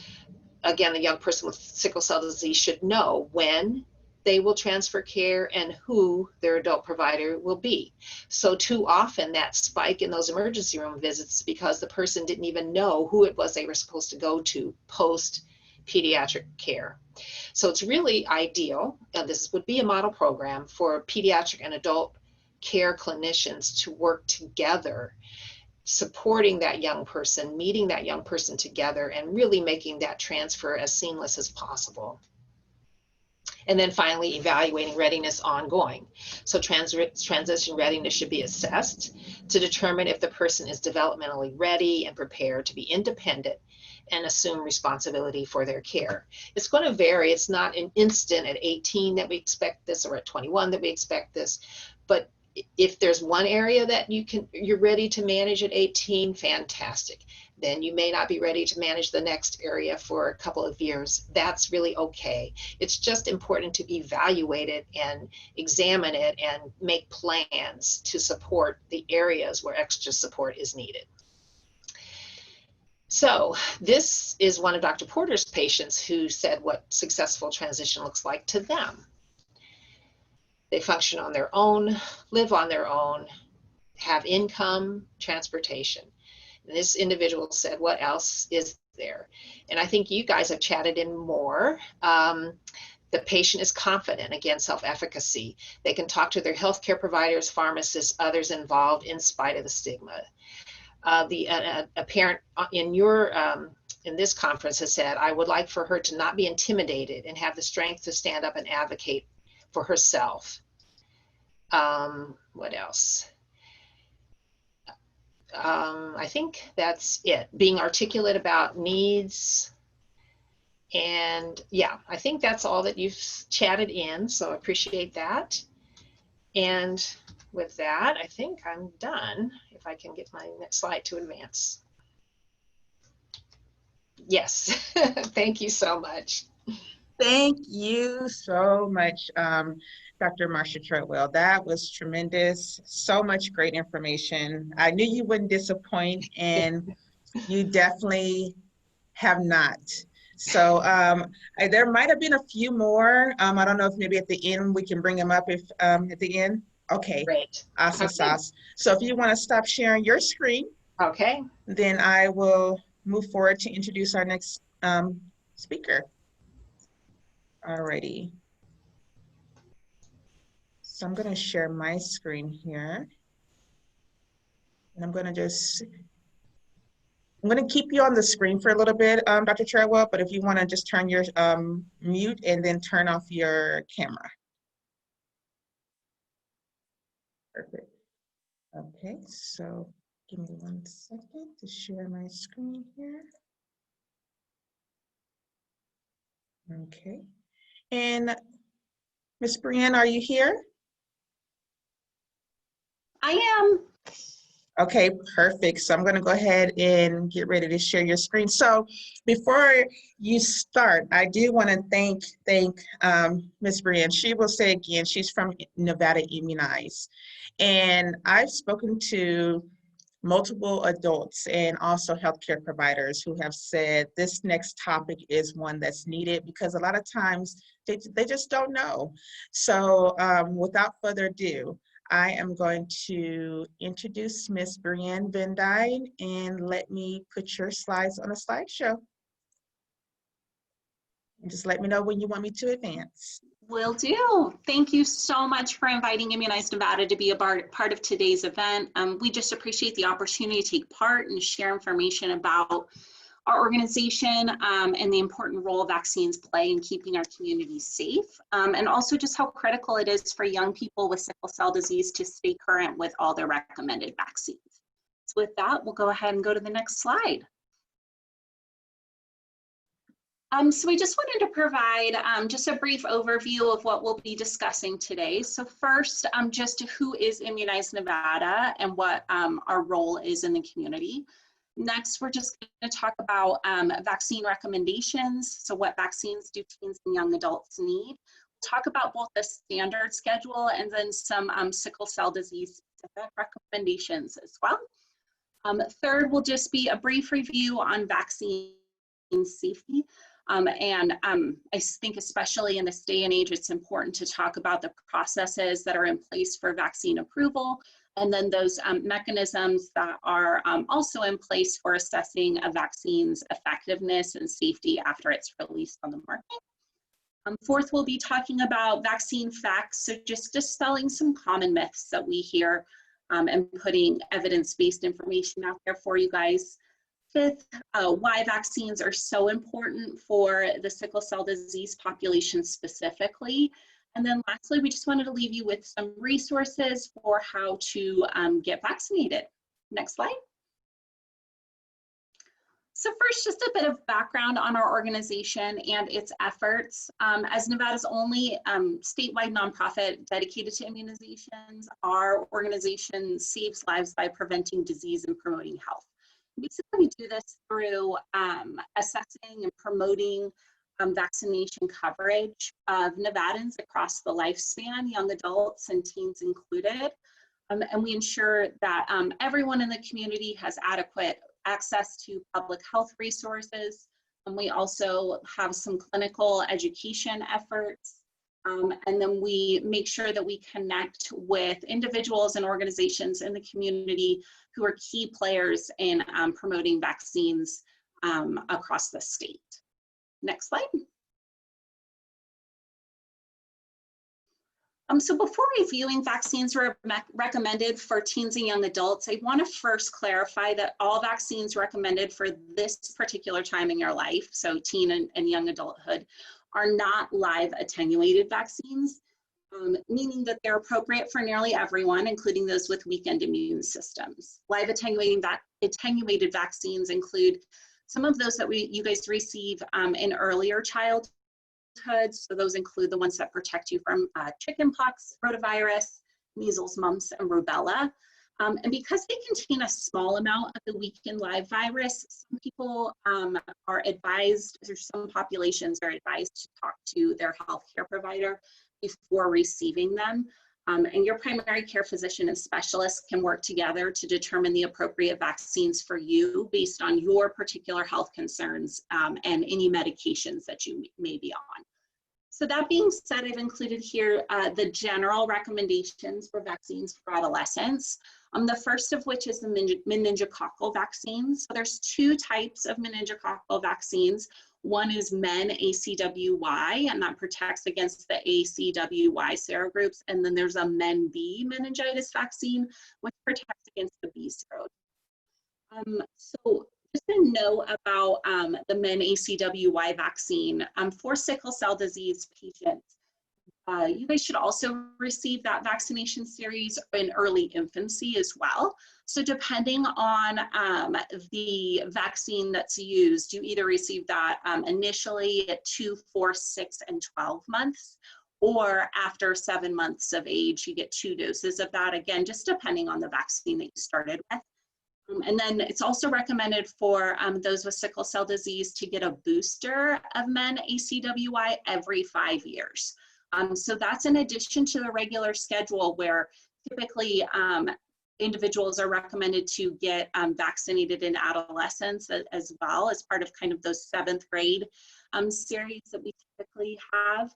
Again, a young person with sickle cell disease should know when they will transfer care and who their adult provider will be. So too often that spike in those emergency room visits because the person didn't even know who it was they were supposed to go to post pediatric care. So it's really ideal, and this would be a model program for pediatric and adult care clinicians to work together, supporting that young person, meeting that young person together, and really making that transfer as seamless as possible. And then finally, evaluating readiness ongoing. So transition readiness should be assessed to determine if the person is developmentally ready and prepared to be independent and assume responsibility for their care. It's going to vary. It's not an instant at 18 that we expect this, or at 21 that we expect this. But if there's one area that you're ready to manage at 18, fantastic. Then you may not be ready to manage the next area for a couple of years. That's really okay. It's just important to evaluate it and examine it and make plans to support the areas where extra support is needed. So this is one of Dr. Porter's patients who said what successful transition looks like to them. They function on their own, live on their own, have income, transportation. And this individual said, what else is there? And I think you guys have chatted in more. The patient is confident, again, self-efficacy. They can talk to their healthcare providers, pharmacists, others involved in spite of the stigma. A parent in this conference has said, I would like for her to not be intimidated and have the strength to stand up and advocate for herself. What else? I think that's it. Being articulate about needs. And yeah, I think that's all that you've chatted in. So I appreciate that. And with that, I think I'm done. If I can get my next slide to advance. Yes, thank you so much. Thank you so much, Dr. Marcia Treadwell. That was tremendous. So much great information. I knew you wouldn't disappoint, and you definitely have not. So there might have been a few more. I don't know if maybe at the end we can bring them up if at the end. Okay. Great. Awesome Okay. sauce. So if you want to stop sharing your screen, Okay. then I will move forward to introduce our next speaker. Alrighty. So I'm going to share my screen here. And I'm going to keep you on the screen for a little bit, Dr. Treadwell, but if you want to just turn your mute and then turn off your camera. Perfect. Okay, so give me 1 second to share my screen here. Okay. And Ms. Brienne, are you here? I am. Okay, perfect. So I'm going to go ahead and get ready to share your screen. So before you start, I do want to thank Ms. Brienne. She will say again, she's from Nevada Immunize. And I've spoken to multiple adults and also healthcare providers who have said this next topic is one that's needed because a lot of times they just don't know. So without further ado, I am going to introduce Ms. Brienne Van Dyne, and let me put your slides on a slideshow. And just let me know when you want me to advance. Will do. Thank you so much for inviting Immunize Nevada to be a part of today's event. We just appreciate the opportunity to take part and share information about our organization and the important role vaccines play in keeping our communities safe, and also just how critical it is for young people with sickle cell disease to stay current with all their recommended vaccines. So with that, we'll go ahead and go to the next slide. So we just wanted to provide just a brief overview of what we'll be discussing today. So first, just who is Immunize Nevada and what our role is in the community. Next, we're just going to talk about vaccine recommendations. So what vaccines do teens and young adults need? We'll talk about both the standard schedule and then some sickle cell disease specific recommendations as well. Third will just be a brief review on vaccine safety. I think especially in this day and age, it's important to talk about the processes that are in place for vaccine approval, and then those mechanisms that are also in place for assessing a vaccine's effectiveness and safety after it's released on the market. Fourth, we'll be talking about vaccine facts, so just dispelling some common myths that we hear and putting evidence-based information out there for you guys. Fifth, why vaccines are so important for the sickle cell disease population specifically. And then lastly, we just wanted to leave you with some resources for how to get vaccinated. Next slide. So first, just a bit of background on our organization and its efforts. As Nevada's only statewide nonprofit dedicated to immunizations, our organization saves lives by preventing disease and promoting health. Basically, we do this through assessing and promoting vaccination coverage of Nevadans across the lifespan, young adults and teens included. And we ensure that everyone in the community has adequate access to public health resources. And we also have some clinical education efforts. And then we make sure that we connect with individuals and organizations in the community who are key players in promoting vaccines across the state. Next slide. So before reviewing vaccines recommended for teens and young adults, I want to first clarify that all vaccines recommended for this particular time in your life, so teen and young adulthood, are not live attenuated vaccines, meaning that they're appropriate for nearly everyone, including those with weakened immune systems. Live attenuated vaccines include some of those that you guys receive in earlier childhood. So those include the ones that protect you from chickenpox, rotavirus, measles, mumps, and rubella. And because they contain a small amount of the weakened live virus, some people are advised, or some populations are advised to talk to their healthcare provider before receiving them. And your primary care physician and specialist can work together to determine the appropriate vaccines for you based on your particular health concerns and any medications that you may be on. So that being said, I've included here the general recommendations for vaccines for adolescents. The first of which is the meningococcal vaccines. So there's two types of meningococcal vaccines. One is Men-ACWY, and that protects against the ACWY serogroups. And then there's a Men-B meningitis vaccine, which protects against the B serotype. So just to know about the Men-ACWY vaccine, for sickle cell disease patients, you guys should also receive that vaccination series in early infancy as well. So depending on the vaccine that's used, you either receive that initially at 2, 4, 6, and 12 months, or after 7 months of age, you get 2 doses of that, again, just depending on the vaccine that you started with. And then it's also recommended for those with sickle cell disease to get a booster of Men-ACWY every 5 years. So that's in addition to the regular schedule where typically individuals are recommended to get vaccinated in adolescence as well as part of kind of those 7th grade series that we typically have.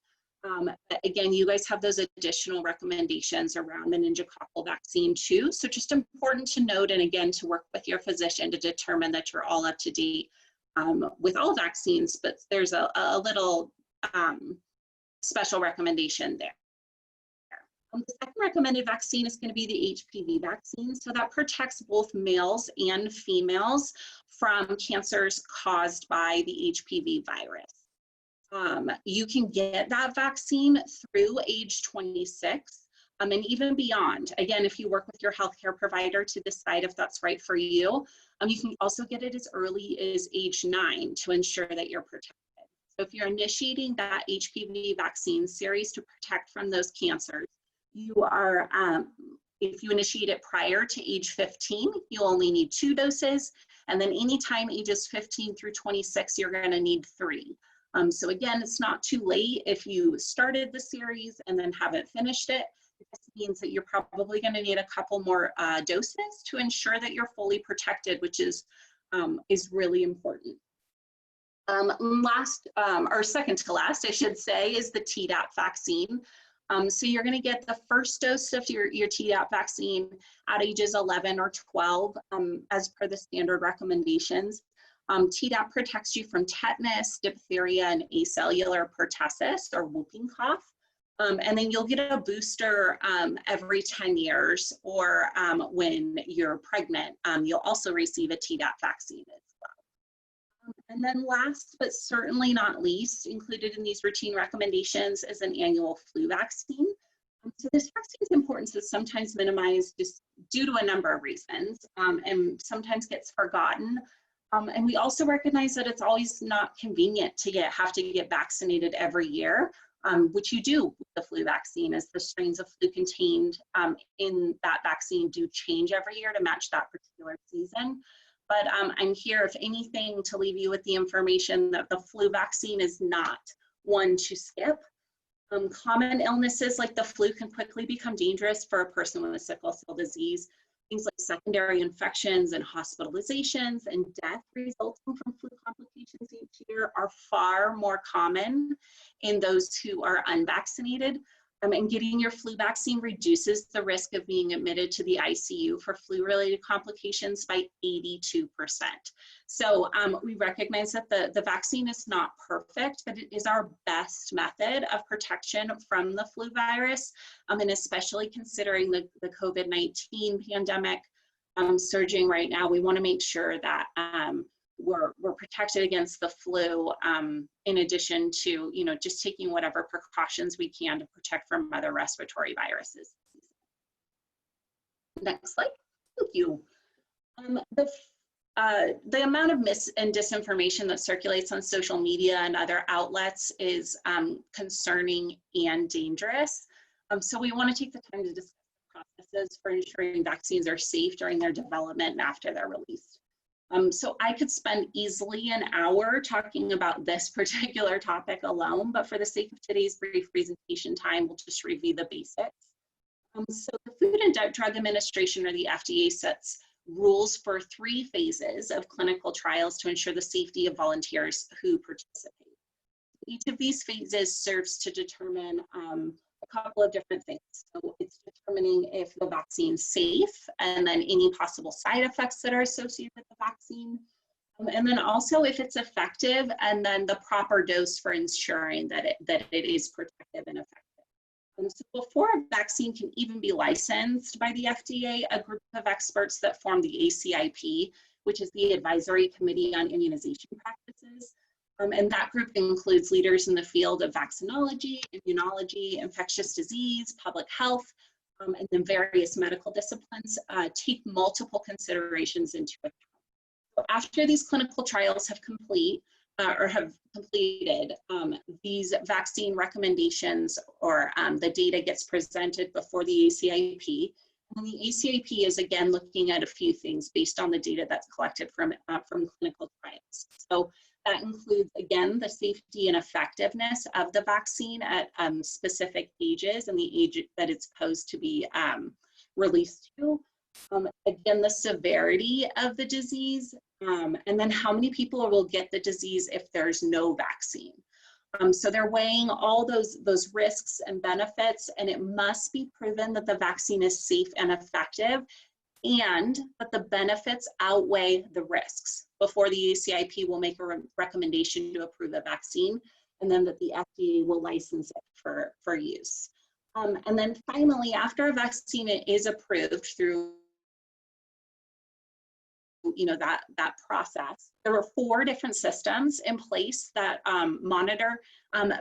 Again, you guys have those additional recommendations around meningococcal vaccine too. So just important to note, and again, to work with your physician to determine that you're all up to date with all vaccines, but there's a little special recommendation there. The second recommended vaccine is going to be the HPV vaccine. So that protects both males and females from cancers caused by the HPV virus. You can get that vaccine through age 26 and even beyond. Again, if you work with your healthcare provider to decide if that's right for you, you can also get it as early as age 9 to ensure that you're protected. So if you're initiating that HPV vaccine series to protect from those cancers, you are, if you initiate it prior to age 15, you'll only need 2 doses. And then anytime ages 15 through 26, you're going to need 3. So again, it's not too late if you started the series and then haven't finished it. This means that you're probably going to need a couple more doses to ensure that you're fully protected, which is really important. Last, or second to last, I should say, is the Tdap vaccine. So you're going to get the first dose of your Tdap vaccine at ages 11 or 12, as per the standard recommendations. Tdap protects you from tetanus, diphtheria, and acellular pertussis, or whooping cough. And then you'll get a booster every 10 years, or when you're pregnant, you'll also receive a Tdap vaccine as well. And then last, but certainly not least, included in these routine recommendations is an annual flu vaccine. So this vaccine's importance is sometimes minimized just due to a number of reasons, and sometimes gets forgotten. And we also recognize that it's always not convenient to have to get vaccinated every year, which you do with the flu vaccine, as the strains of flu contained in that vaccine do change every year to match that particular season. But I'm here, if anything, to leave you with the information that the flu vaccine is not one to skip. Common illnesses like the flu can quickly become dangerous for a person with sickle cell disease. Things like secondary infections and hospitalizations and death resulting from flu complications each year are far more common in those who are unvaccinated. And getting your flu vaccine reduces the risk of being admitted to the ICU for flu-related complications by 82%. So we recognize that the vaccine is not perfect, but it is our best method of protection from the flu virus, and especially considering the COVID-19 pandemic surging right now, we want to make sure that we're protected against the flu, in addition to, just taking whatever precautions we can to protect from other respiratory viruses. Next slide. Thank you. The amount of mis and disinformation that circulates on social media and other outlets is concerning and dangerous. So we want to take the time to discuss the processes for ensuring vaccines are safe during their development and after they're released. So I could spend easily an hour talking about this particular topic alone, but for the sake of today's brief presentation time, we'll just review the basics. So the Food and Drug Administration, or the FDA, sets rules for 3 phases of clinical trials to ensure the safety of volunteers who participate. Each of these phases serves to determine a couple of different things. So it's determining if the vaccine's safe, and then any possible side effects that are associated with the vaccine. And then also if it's effective, and then the proper dose for ensuring that it is protective and effective. So before a vaccine can even be licensed by the FDA, a group of experts that form the ACIP, which is the Advisory Committee on Immunization Practices, and that group includes leaders in the field of vaccinology, immunology, infectious disease, public health, and then various medical disciplines, take multiple considerations into account. So after these clinical trials have completed, these vaccine recommendations, or the data gets presented before the ACIP. And the ACIP is again looking at a few things based on the data that's collected from clinical trials. So that includes, again, the safety and effectiveness of the vaccine at specific ages and the age that it's supposed to be released to. Again, the severity of the disease, and then how many people will get the disease if there's no vaccine. So they're weighing all those risks and benefits, and it must be proven that the vaccine is safe and effective, and that the benefits outweigh the risks before the ACIP will make a recommendation to approve a vaccine, and then that the FDA will license it for use. And then finally, after a vaccine is approved through that process, there are 4 different systems in place that monitor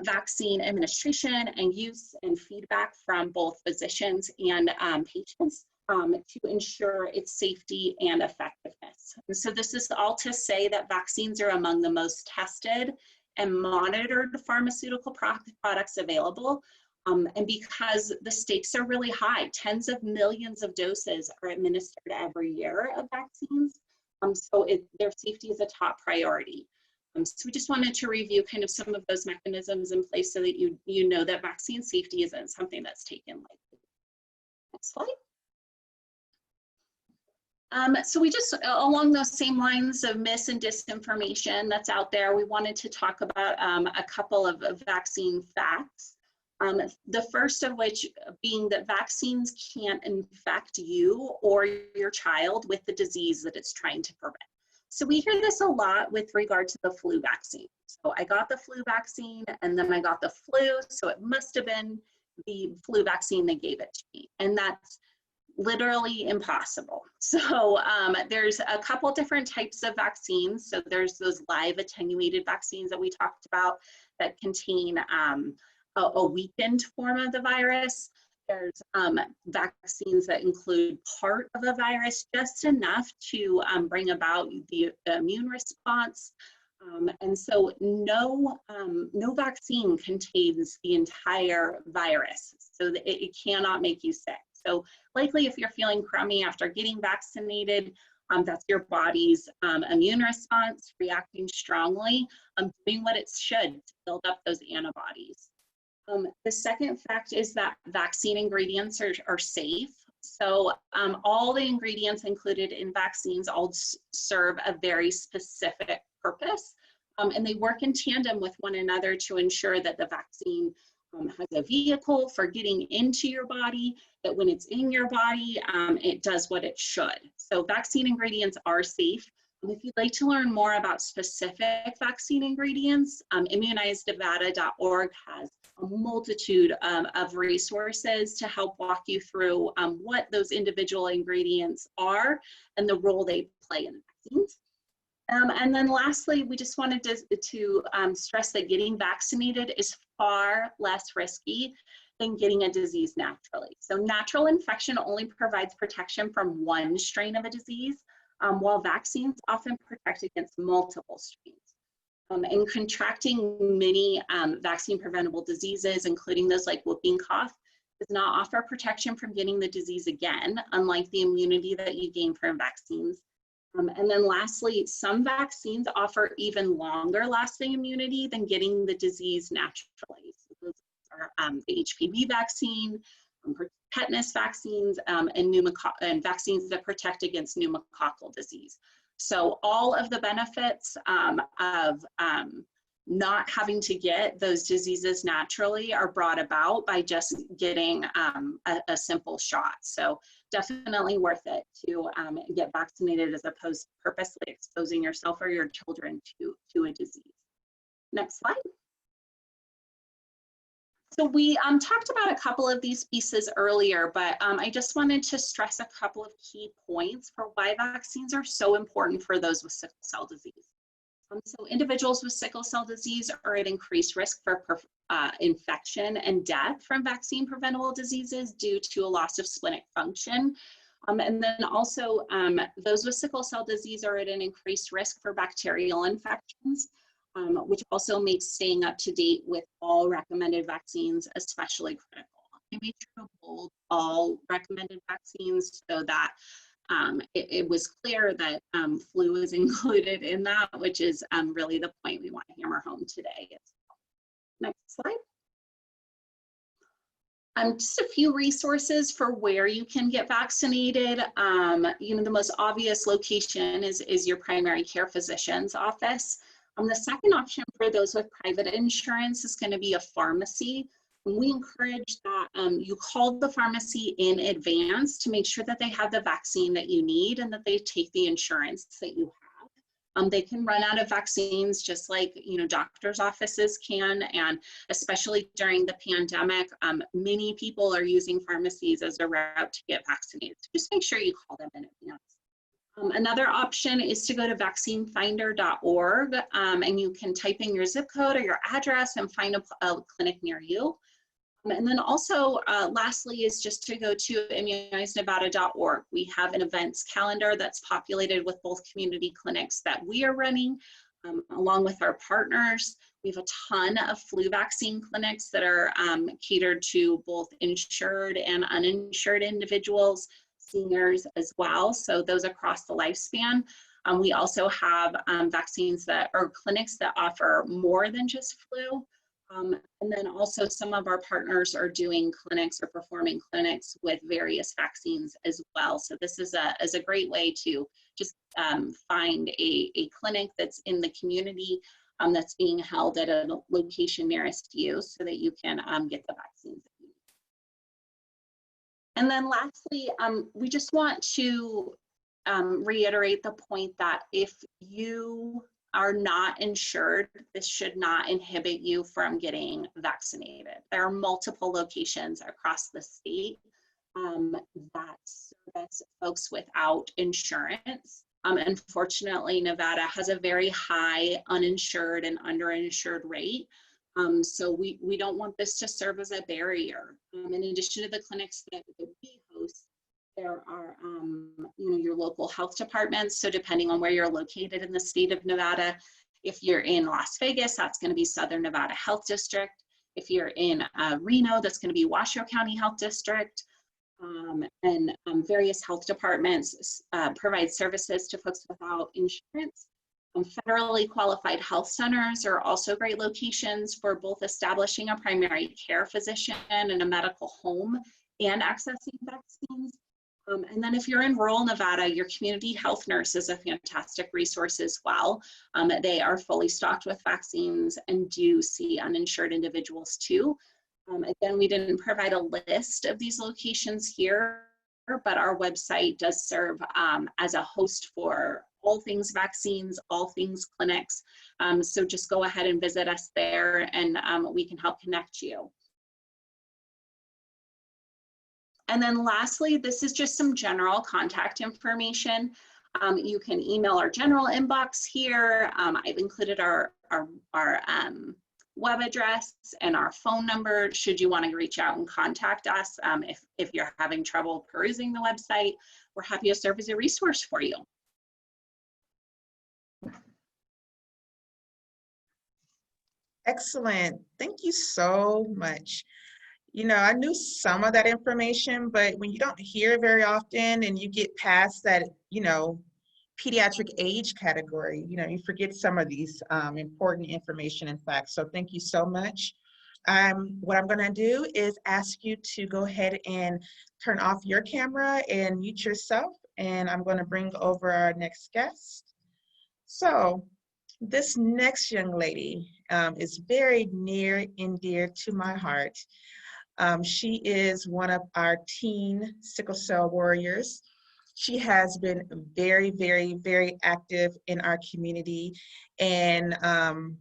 vaccine administration and use and feedback from both physicians and patients to ensure its safety and effectiveness. And so this is all to say that vaccines are among the most tested and monitored pharmaceutical products available. And because the stakes are really high, tens of millions of doses are administered every year of vaccines. So their safety is a top priority. So we just wanted to review kind of some of those mechanisms in place so that you know that vaccine safety isn't something that's taken lightly. Next slide. So we just, along those same lines of mis and disinformation that's out there, we wanted to talk about a couple of vaccine facts. The first of which being that vaccines can't infect you or your child with the disease that it's trying to prevent. So we hear this a lot with regard to the flu vaccine. So I got the flu vaccine and then I got the flu, so it must have been the flu vaccine that gave it to me. And that's literally impossible. So there's a couple different types of vaccines. So there's those live attenuated vaccines that we talked about that contain a weakened form of the virus. There's vaccines that include part of a virus, just enough to bring about the immune response. And so no vaccine contains the entire virus, so that it cannot make you sick. So likely if you're feeling crummy after getting vaccinated, that's your body's immune response reacting strongly, doing what it should to build up those antibodies. The second fact is that vaccine ingredients are safe. So all the ingredients included in vaccines all serve a very specific purpose, and they work in tandem with one another to ensure that the vaccine has a vehicle for getting into your body, that when it's in your body, it does what it should. So vaccine ingredients are safe. If you'd like to learn more about specific vaccine ingredients, immunizednevada.org has a multitude of resources to help walk you through what those individual ingredients are and the role they play in vaccines. And then lastly, we just wanted to stress that getting vaccinated is far less risky than getting a disease naturally. So natural infection only provides protection from one strain of a disease, while vaccines often protect against multiple strains. And contracting many vaccine preventable diseases, including those like whooping cough, does not offer protection from getting the disease again, unlike the immunity that you gain from vaccines. And then lastly, some vaccines offer even longer lasting immunity than getting the disease naturally. So those are the HPV vaccine, tetanus vaccines, and vaccines that protect against pneumococcal disease. So all of the benefits of not having to get those diseases naturally are brought about by just getting a simple shot. So definitely worth it to get vaccinated as opposed to purposely exposing yourself or your children to a disease. Next slide. So we talked about a couple of these pieces earlier, but I just wanted to stress a couple of key points for why vaccines are so important for those with sickle cell disease. So individuals with sickle cell disease are at increased risk for infection and death from vaccine preventable diseases due to a loss of splenic function. And then also those with sickle cell disease are at an increased risk for bacterial infections, which also makes staying up to date with all recommended vaccines especially critical. I made sure to bold all recommended vaccines so that it was clear that flu is included in that, which is really the point we want to hammer home today. Next slide. Just a few resources for where you can get vaccinated. The most obvious location is your primary care physician's office. The second option for those with private insurance is going to be a pharmacy. And we encourage that you call the pharmacy in advance to make sure that they have the vaccine that you need and that they take the insurance that you have. They can run out of vaccines just like doctors' offices can, and especially during the pandemic, many people are using pharmacies as a route to get vaccinated. So just make sure you call them in advance. Another option is to go to vaccinefinder.org and you can type in your zip code or your address and find a clinic near you. And then also, lastly, is just to go to immunizednevada.org. We have an events calendar that's populated with both community clinics that we are running, along with our partners. We have a ton of flu vaccine clinics that are catered to both insured and uninsured individuals, seniors as well, so those across the lifespan. We also have vaccines or clinics that offer more than just flu. And then also some of our partners are doing clinics or performing clinics with various vaccines as well. So this is a great way to just find a clinic that's in the community that's being held at a location nearest you so that you can get the vaccines. And then lastly, we just want to reiterate the point that if you are not insured, this should not inhibit you from getting vaccinated. There are multiple locations across the state that service folks without insurance. Unfortunately, Nevada has a very high uninsured and underinsured rate. So we don't want this to serve as a barrier. In addition to the clinics that we host, there are your local health departments. So depending on where you're located in the state of Nevada, if you're in Las Vegas, that's going to be Southern Nevada Health District. If you're in Reno, that's going to be Washoe County Health District. And various health departments provide services to folks without insurance. Federally qualified health centers are also great locations for both establishing a primary care physician and a medical home and accessing vaccines. And then if you're in rural Nevada, your community health nurse is a fantastic resource as well. They are fully stocked with vaccines and do see uninsured individuals too. Again, we didn't provide a list of these locations here, but our website does serve as a host for all things vaccines, all things clinics. So just go ahead and visit us there and we can help connect you. And then lastly, this is just some general contact information. You can email our general inbox here. I've included our web address and our phone number should you want to reach out and contact us. If you're having trouble perusing the website, we're happy to serve as a resource for you. Excellent. Thank you so much. You know, I knew some of that information, but when you don't hear it very often and you get past that, pediatric age category, you forget some of these important information and facts. So thank you so much. What I'm going to do is ask you to go ahead and turn off your camera and mute yourself. And I'm going to bring over our next guest. So this next young lady is very near and dear to my heart. She is one of our teen Sickle Cell Warriors. She has been very, very, very active in our community. And, I'm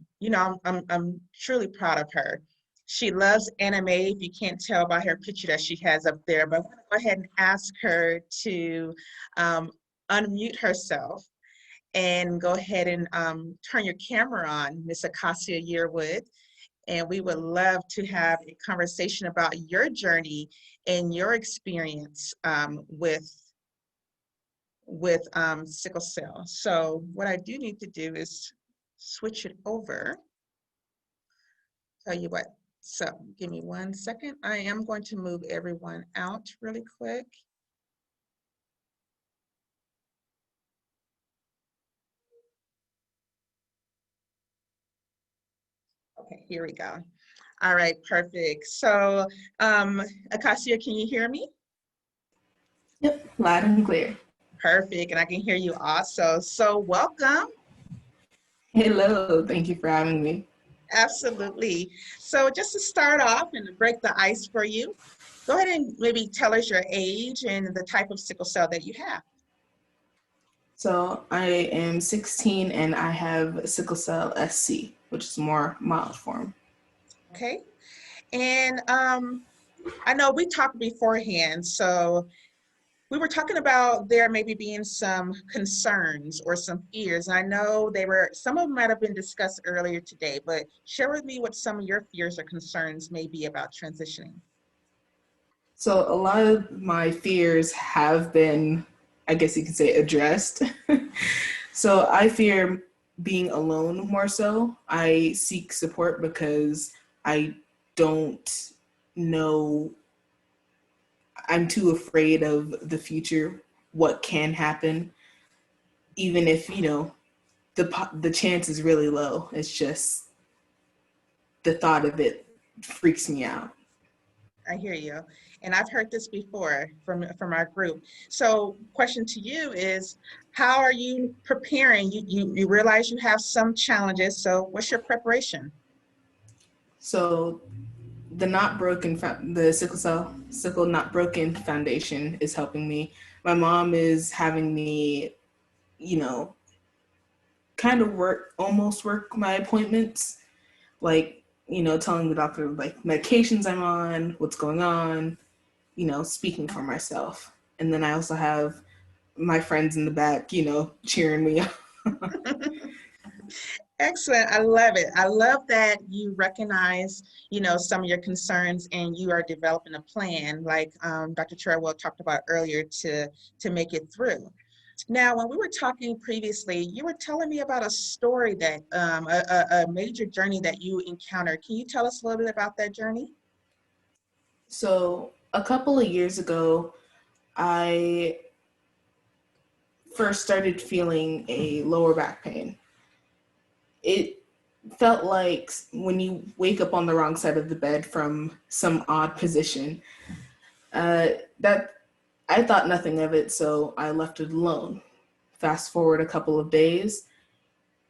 truly proud of her. She loves anime, if you can't tell by her picture that she has up there, but I'm gonna go ahead and ask her to unmute herself and go ahead and turn your camera on, Miss Acacia Yearwood. And we would love to have a conversation about your journey and your experience with sickle cell. So what I do need to do is switch it over. Tell you what, so give me 1 second. I am going to move everyone out really quick. Okay, here we go. All right, perfect. So, Acacia, can you hear me? Yep, loud and clear. Perfect, and I can hear you also. So welcome. Hello, thank you for having me. Absolutely. So just to start off and to break the ice for you, go ahead and maybe tell us your age and the type of sickle cell that you have. So I am 16 and I have sickle cell SC, which is more mild form. Okay. And I know we talked beforehand, so we were talking about there maybe being some concerns or some fears. I know some of them might have been discussed earlier today, but share with me what some of your fears or concerns may be about transitioning. So a lot of my fears have been, I guess you could say, addressed. So I fear being alone more so. I seek support because I don't know, I'm too afraid of the future, what can happen. even if, the chance is really low. It's just the thought of it freaks me out. I hear you. And I've heard this before from our group. So question to you is, how are you preparing? You realize you have some challenges. So what's your preparation? So the Sickle Not Broken Foundation is helping me. My mom is having me, kind of almost work my appointments, like, telling the doctor like medications I'm on, what's going on, speaking for myself. And then I also have my friends in the back, cheering me up. Excellent. I love it. I love that you recognize, some of your concerns and you are developing a plan like Dr. Treadwell talked about earlier to make it through. Now, when we were talking previously, you were telling me about a story that, a major journey that you encountered. Can you tell us a little bit about that journey? So a couple of years ago, I first started feeling a lower back pain. It felt like when you wake up on the wrong side of the bed from some odd position. That I thought nothing of it, so I left it alone. Fast forward a couple of days,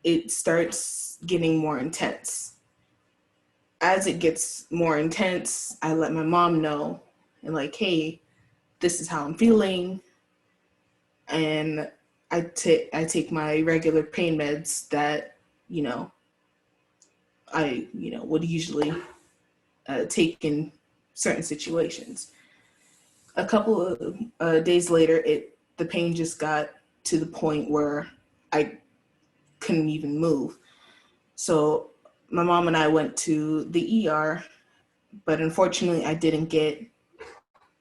it starts getting more intense. As it gets more intense, I let my mom know and like, hey, this is how I'm feeling. And I take my regular pain meds that, I, would usually take in certain situations. A couple of days later, the pain just got to the point where I couldn't even move. So my mom and I went to the ER, but unfortunately I didn't get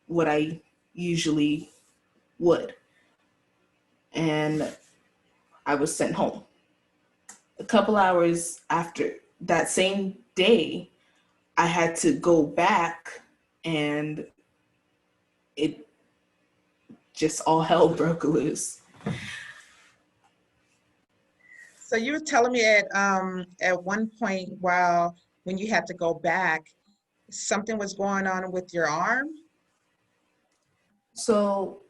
what I usually would. And I was sent home. A couple hours after that same day, I had to go back and it just all hell broke loose. So you were telling me at one point when you had to go back, something was going on with your arm? So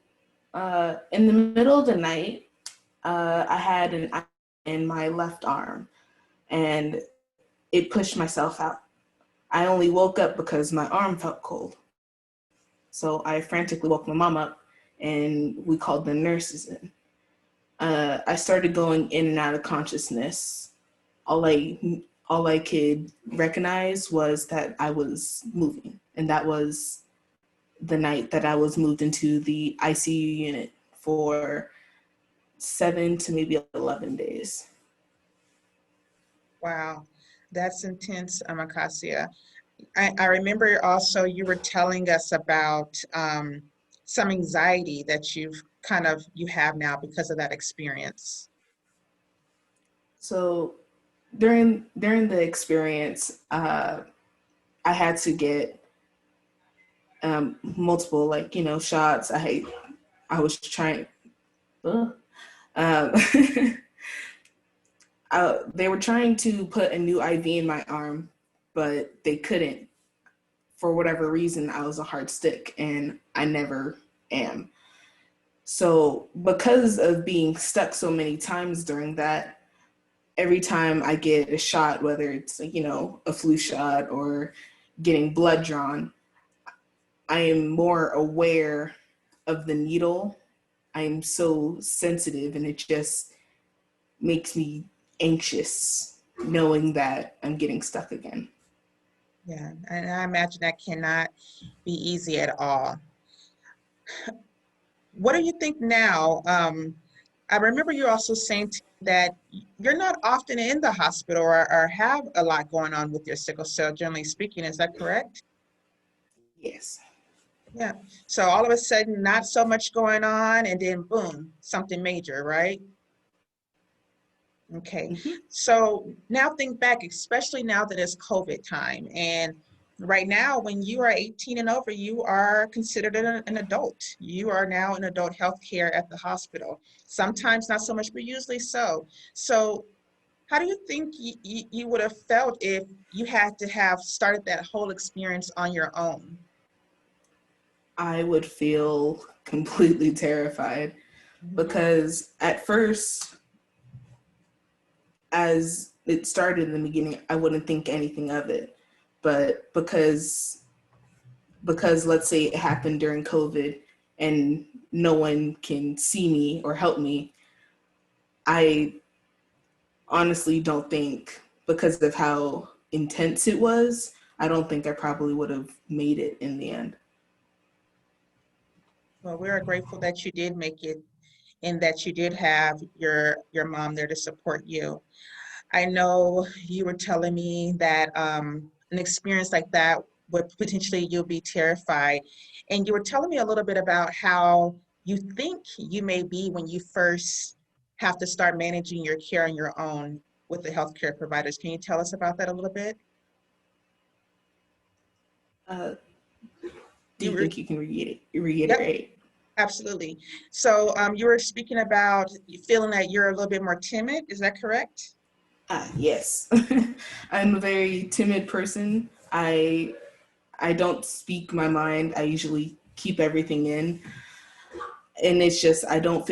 in the middle of the night, I had an eye in my left arm and it pushed myself out. I only woke up because my arm felt cold. So I frantically woke my mom up and we called the nurses in. I started going in and out of consciousness. All I could recognize was that I was moving, and that was the night that I was moved into the ICU unit for 7 to maybe 11 days. Wow, that's intense, Acacia. I remember also you were telling us about some anxiety that you have now because of that experience. So during the experience, I had to get multiple shots. I was trying. They were trying to put a new IV in my arm, but they couldn't. For whatever reason, I was a hard stick, and I never am. So because of being stuck so many times during that, every time I get a shot, whether it's a flu shot or getting blood drawn, I am more aware of the needle. I am so sensitive, and it just makes me anxious knowing that I'm getting stuck again. Yeah, and I imagine that cannot be easy at all. What do you think now? I remember you also saying that you're not often in the hospital or have a lot going on with your sickle cell, generally speaking. Is that correct? Yes. Yeah. So all of a sudden, not so much going on, and then boom, something major, right? Okay. Mm-hmm. So now think back, especially now that it's COVID time and right now, when you are 18 and over, you are considered an adult. You are now in adult health care at the hospital. Sometimes not so much, but usually so. So how do you think you would have felt if you had to have started that whole experience on your own? I would feel completely terrified because at first, as it started in the beginning, I wouldn't think anything of it. But because let's say it happened during COVID and no one can see me or help me, I honestly don't think, because of how intense it was, I don't think I probably would have made it in the end. Well, we are grateful that you did make it and that you did have your mom there to support you. I know you were telling me that an experience like that would potentially you'll be terrified. And you were telling me a little bit about how you think you may be when you first have to start managing your care on your own with the healthcare providers. Can you tell us about that a little bit? Do You you were, think you can yep, reiterate? absolutely. So you were speaking about feeling that you're a little bit more timid. Is that correct? Yes. I'm a very timid person. I don't speak my mind. I usually keep everything in. And it's just, I don't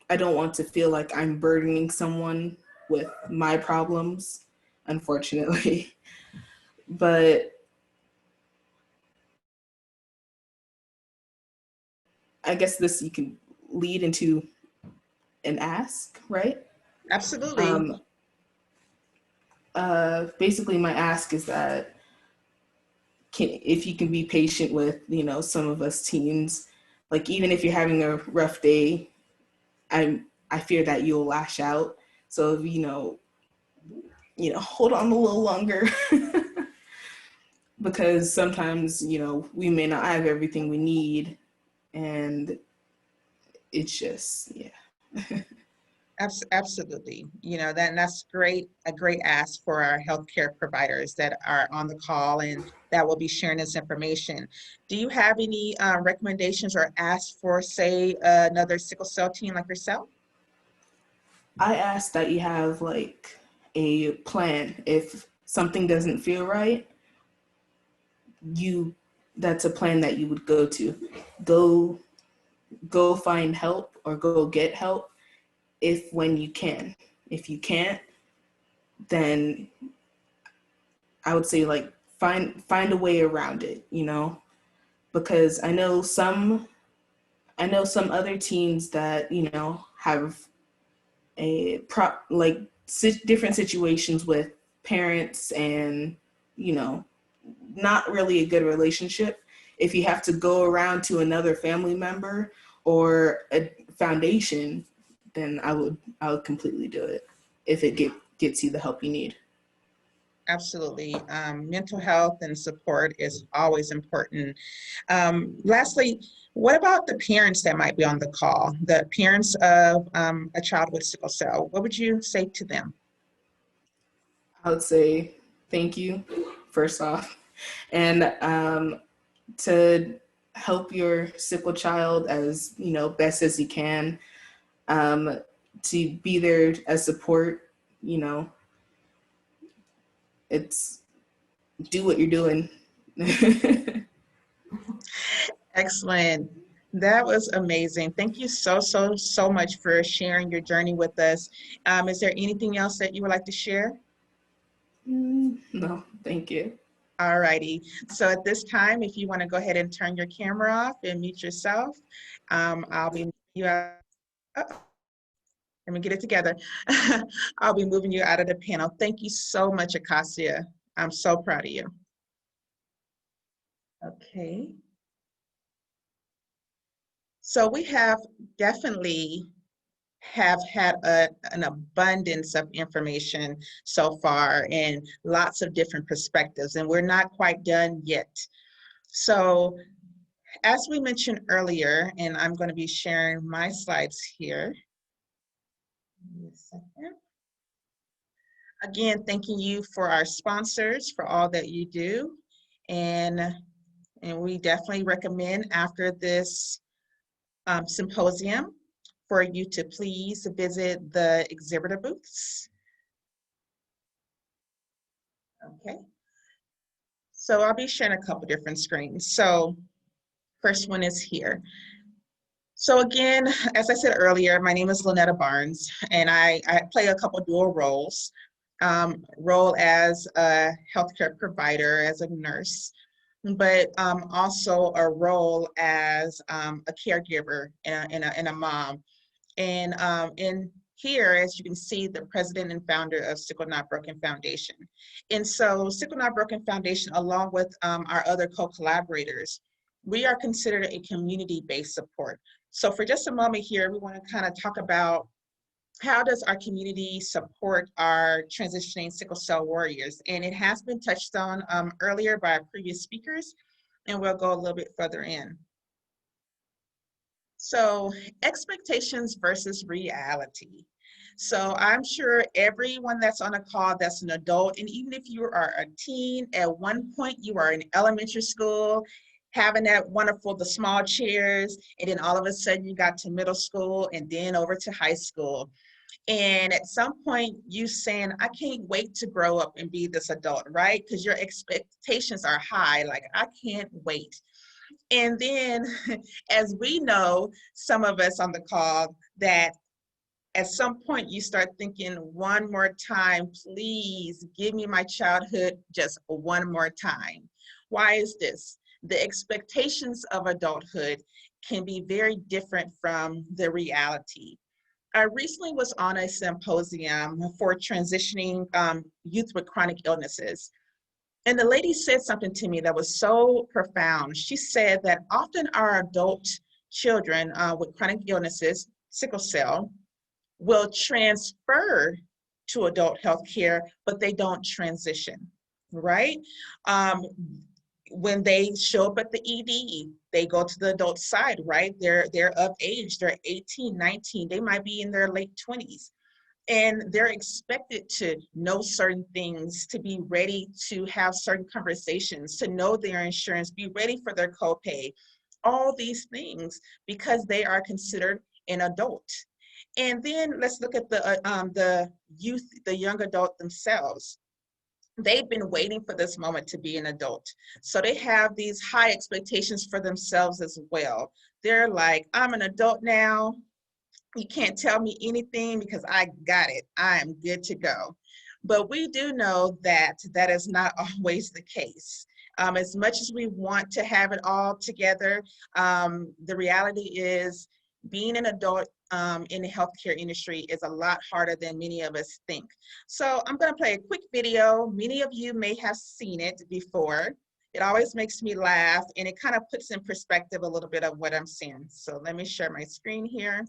want to feel like I'm burdening someone with my problems, unfortunately. But I guess this you can lead into an ask, right? Absolutely. Basically my ask is that if you can be patient with, some of us teens, like even if you're having a rough day, I fear that you'll lash out. So, hold on a little longer because sometimes, we may not have everything we need, and it's just, yeah. Absolutely. That's great, a great ask for our healthcare providers that are on the call and that will be sharing this information. Do you have any recommendations or asks for, say, another sickle cell team like yourself? I ask that you have like a plan. If something doesn't feel right, that's a plan that you would go to. Go find help or go get help when you can. If you can't, then I would say like find a way around it, because I know some other teams that, have different situations with parents and, not really a good relationship. If you have to go around to another family member or a foundation, then I would completely do it if it gets you the help you need. Absolutely. Mental health and support is always important. Lastly, what about the parents that might be on the call, the parents of a child with sickle cell? What would you say to them? I would say thank you, first off, and to help your sickle child as best as you can, to be there as support. It's do what you're doing. Excellent. That was amazing. Thank you so much for sharing your journey with us. Is there anything else that you would like to share? No, thank you. All righty. So at this time, if you want to go ahead and turn your camera off and mute yourself, I'll be you out. Let me get it together. I'll be moving you out of the panel. Thank you so much, Acacia. I'm so proud of you. Okay. So we have definitely have had an abundance of information so far and lots of different perspectives, and we're not quite done yet. So as we mentioned earlier, and I'm going to be sharing my slides here. Give me a second. Again, thanking you for our sponsors for all that you do. And we definitely recommend after this symposium for you to please visit the exhibitor booths. Okay. So I'll be sharing a couple different screens. So first one is here. So again, as I said earlier, my name is Lynetta Barnes, and I play a couple dual roles. Role as a healthcare provider, as a nurse, but also a role as a caregiver and a mom. And in here, as you can see, the president and founder of Sickle Not Broken Foundation. And so Sickle Not Broken Foundation, along with our other co-collaborators, we are considered a community-based support. So for just a moment here, we want to kind of talk about how does our community support our transitioning sickle cell warriors? And it has been touched on earlier by our previous speakers, and we'll go a little bit further in. So expectations versus reality. So I'm sure everyone that's on a call that's an adult, and even if you are a teen, at one point you are in elementary school, having that wonderful, the small chairs, and then all of a sudden you got to middle school and then over to high school. And at some point you saying, I can't wait to grow up and be this adult, right? Because your expectations are high, like I can't wait. And then, as we know, some of us on the call, that at some point you start thinking, one more time, please give me my childhood just one more time. Why is this? The expectations of adulthood can be very different from the reality. I recently was on a symposium for transitioning youth with chronic illnesses. And the lady said something to me that was so profound. She said that often our adult children with chronic illnesses, sickle cell, will transfer to adult health care, but they don't transition, right? When they show up at the ED, they go to the adult side, right? They're of age, they're 18, 19, they might be in their late 20s. And they're expected to know certain things, to be ready to have certain conversations, to know their insurance, be ready for their copay, all these things, because they are considered an adult. And then let's look at the youth, the young adult themselves. They've been waiting for this moment to be an adult. So they have these high expectations for themselves as well. They're like, I'm an adult now. You can't tell me anything because I got it. I am good to go. But we do know that that is not always the case. As much as we want to have it all together, the reality is being an adult in the healthcare industry is a lot harder than many of us think. So I'm going to play a quick video. Many of you may have seen it before. It always makes me laugh, and it kind of puts in perspective a little bit of what I'm seeing. So let me share my screen here.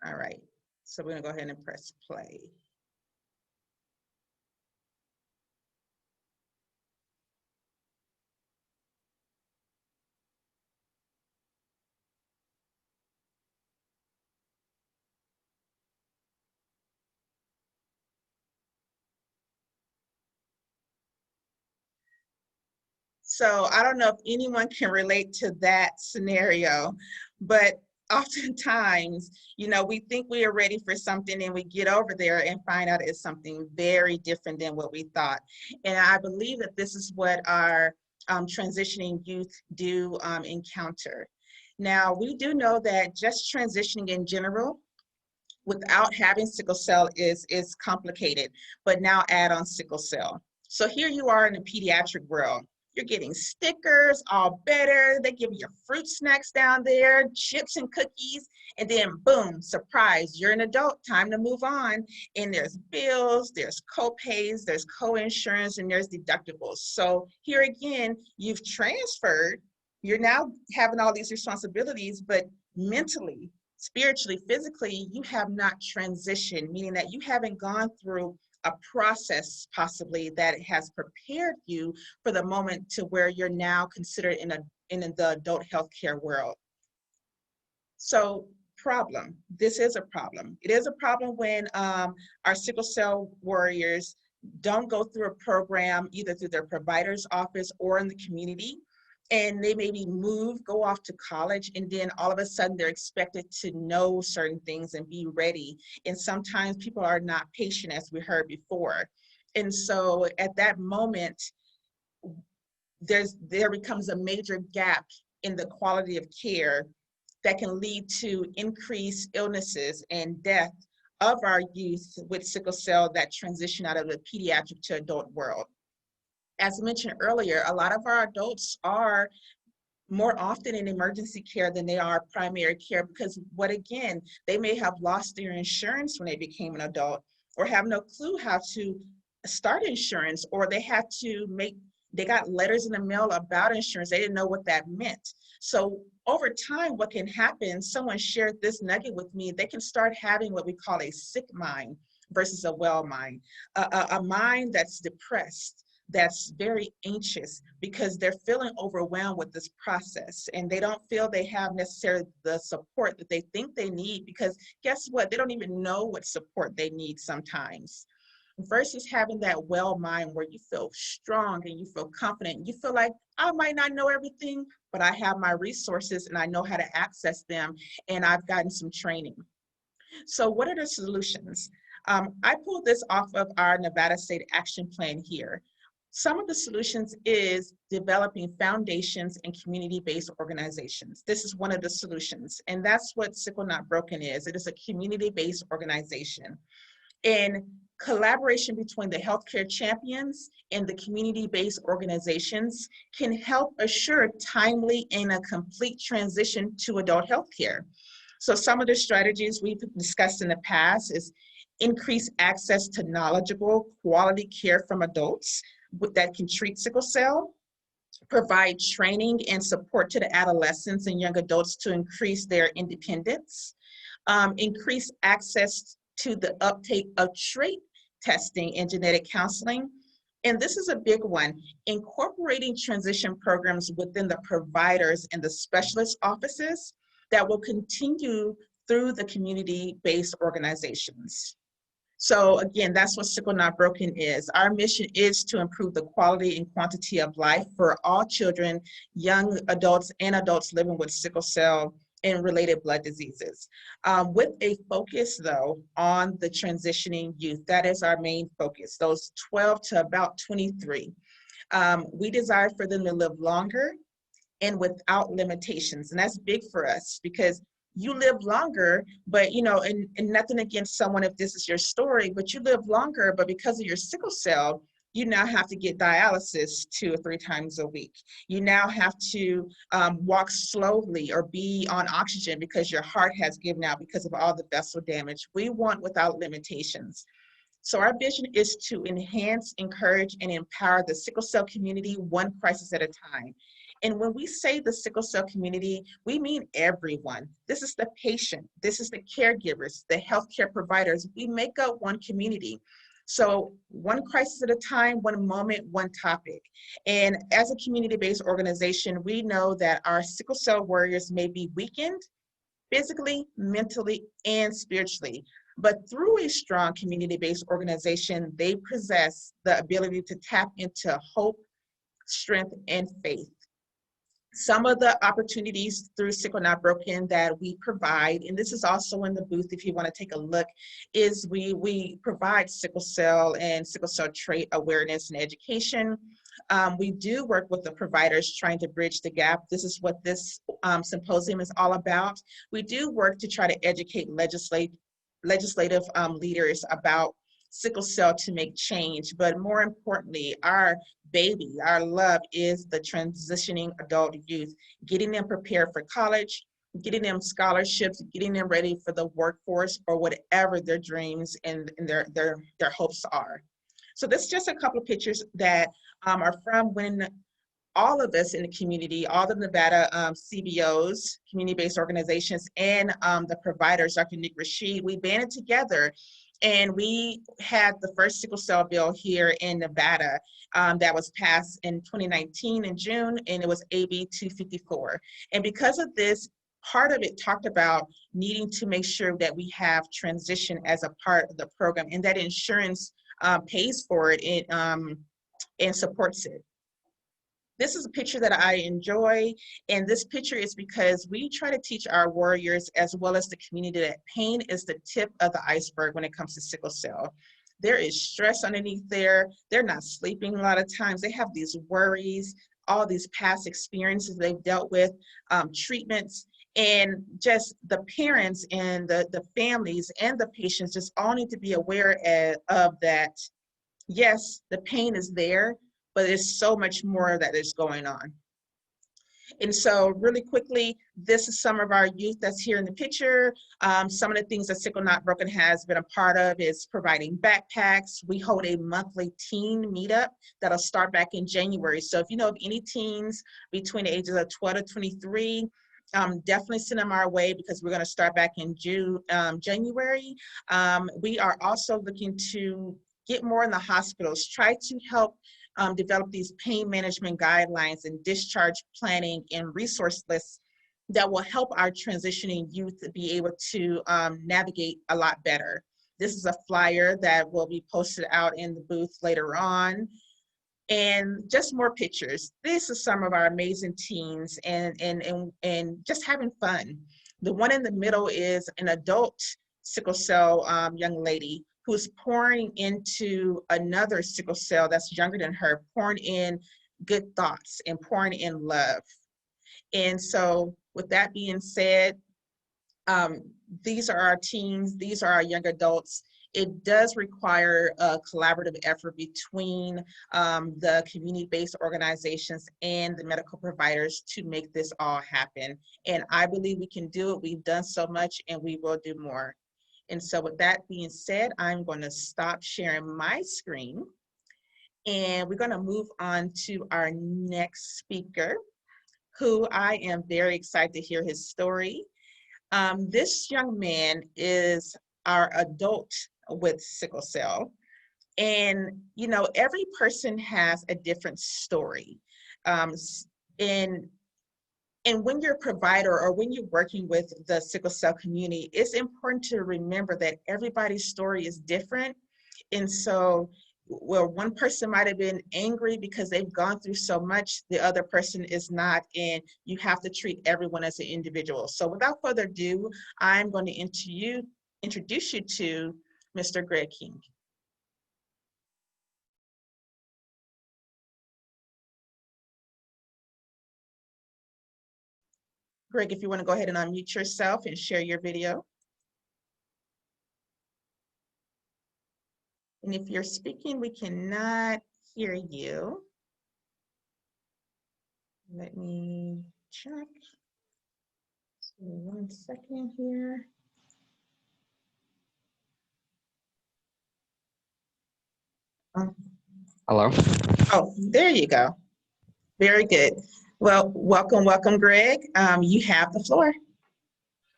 All right, so we're gonna go ahead and press play. So I don't know if anyone can relate to that scenario, but oftentimes, you know, we think we are ready for something and we get over there and find out it's something very different than what we thought. And I believe that this is what our transitioning youth do encounter. Now, we do know that just transitioning in general without having sickle cell is complicated, but now add on sickle cell. So here you are in the pediatric world. You're getting stickers, all better. They give you fruit snacks down there, chips and cookies, and then boom, surprise, you're an adult, time to move on. And there's bills, there's co-pays, there's co-insurance, and there's deductibles. So here again, you've transferred, you're now having all these responsibilities, but mentally, spiritually, physically, you have not transitioned, meaning that you haven't gone through a process possibly that has prepared you for the moment to where you're now considered in the adult healthcare world. So problem. This is a problem. It is a problem when our sickle cell warriors don't go through a program either through their provider's office or in the community, and they maybe go off to college, and then all of a sudden they're expected to know certain things and be ready. And sometimes people are not patient, as we heard before. And so at that moment, there becomes a major gap in the quality of care that can lead to increased illnesses and death of our youth with sickle cell that transition out of the pediatric to adult world. As mentioned earlier, a lot of our adults are more often in emergency care than they are primary care, because again, they may have lost their insurance when they became an adult, or have no clue how to start insurance, or they got letters in the mail about insurance. They didn't know what that meant. So over time, what can happen, someone shared this nugget with me, they can start having what we call a sick mind versus a well mind, a mind that's depressed, that's very anxious because they're feeling overwhelmed with this process, and they don't feel they have necessarily the support that they think they need, because guess what? They don't even know what support they need sometimes. Versus having that well mind where you feel strong and you feel confident. You feel like, I might not know everything, but I have my resources and I know how to access them, and I've gotten some training. So what are the solutions? I pulled this off of our Nevada State Action Plan here. Some of the solutions is developing foundations and community-based organizations. This is one of the solutions, and that's what Sickle Not Broken is. It is a community-based organization. And collaboration between the healthcare champions and the community-based organizations can help assure timely and a complete transition to adult healthcare. So some of the strategies we've discussed in the past is increase access to knowledgeable, quality care from adults that can treat sickle cell, provide training and support to the adolescents and young adults to increase their independence, increase access to the uptake of trait testing and genetic counseling. And this is a big one, incorporating transition programs within the providers and the specialist offices that will continue through the community-based organizations. So again, that's what Sickle Not Broken is. Our mission is to improve the quality and quantity of life for all children, young adults, and adults living with sickle cell and related blood diseases. With a focus though on the transitioning youth. That is our main focus, those 12 to about 23. We desire for them to live longer and without limitations. And that's big for us, because you live longer, but and nothing against someone if this is your story, but you live longer, but because of your sickle cell, you now have to get dialysis 2 or 3 times a week. You now have to walk slowly or be on oxygen because your heart has given out because of all the vessel damage. We want without limitations. So our vision is to enhance, encourage, and empower the sickle cell community one crisis at a time. And when we say the sickle cell community, we mean everyone. This is the patient, this is the caregivers, the healthcare providers. We make up one community. So one crisis at a time, one moment, one topic. And as a community-based organization, we know that our sickle cell warriors may be weakened physically, mentally, and spiritually. But through a strong community-based organization, they possess the ability to tap into hope, strength, and faith. Some of the opportunities through Sickle Not Broken that we provide, and this is also in the booth if you want to take a look, is we provide sickle cell and sickle cell trait awareness and education. We do work with the providers trying to bridge the gap. This is what this symposium is all about. We do work to try to educate legislative leaders about sickle cell to make change, but more importantly, our baby, our love is the transitioning adult youth, getting them prepared for college, getting them scholarships, getting them ready for the workforce or whatever their dreams and their hopes are. So this is just a couple of pictures that are from when all of us in the community, all the Nevada CBOs, community-based organizations, and the providers, Dr. Nick Rashid, we banded together and we had the first sickle cell bill here in Nevada that was passed in 2019 in June, and it was AB 254. And because of this, part of it talked about needing to make sure that we have transition as a part of the program, and that insurance pays for it and supports it. This is a picture that I enjoy, and this picture is because we try to teach our warriors as well as the community that pain is the tip of the iceberg when it comes to sickle cell. There is stress underneath there. They're not sleeping a lot of times. They have these worries, all these past experiences they've dealt with, treatments, and just the parents and the families and the patients just all need to be aware of that. Yes, the pain is there, but there's so much more that is going on. And so really quickly, this is some of our youth that's here in the picture. Some of the things that Sickle Not Broken has been a part of is providing backpacks. We hold a monthly teen meetup that'll start back in January. So if you know of any teens between the ages of 12 to 23, definitely send them our way because we're going to start back in January. We are also looking to get more in the hospitals, try to help develop these pain management guidelines and discharge planning and resource lists that will help our transitioning youth to be able to navigate a lot better. This is a flyer that will be posted out in the booth later on. And just more pictures. This is some of our amazing teens and just having fun. The one in the middle is an adult sickle cell young lady who's pouring into another sickle cell that's younger than her, pouring in good thoughts and pouring in love. And so with that being said, these are our teens, these are our young adults. It does require a collaborative effort between the community-based organizations and the medical providers to make this all happen. And I believe we can do it. We've done so much and we will do more. And so with that being said, I'm going to stop sharing my screen and we're going to move on to our next speaker, who I am very excited to hear his story. This young man is our adult with sickle cell. And, you know, every person has a different story. And when you're a provider or when you're working with the sickle cell community, it's important to remember that everybody's story is different. And so, well, one person might have been angry because they've gone through so much, the other person is not, and you have to treat everyone as an individual. So without further ado, I'm going to introduce you to Mr. Greg King. Greg, if you want to go ahead and unmute yourself and share your video. And if you're speaking, we cannot hear you. Let me check. So 1 second here. Hello. Oh, there you go. Very good. Well, welcome, Greg. You have the floor.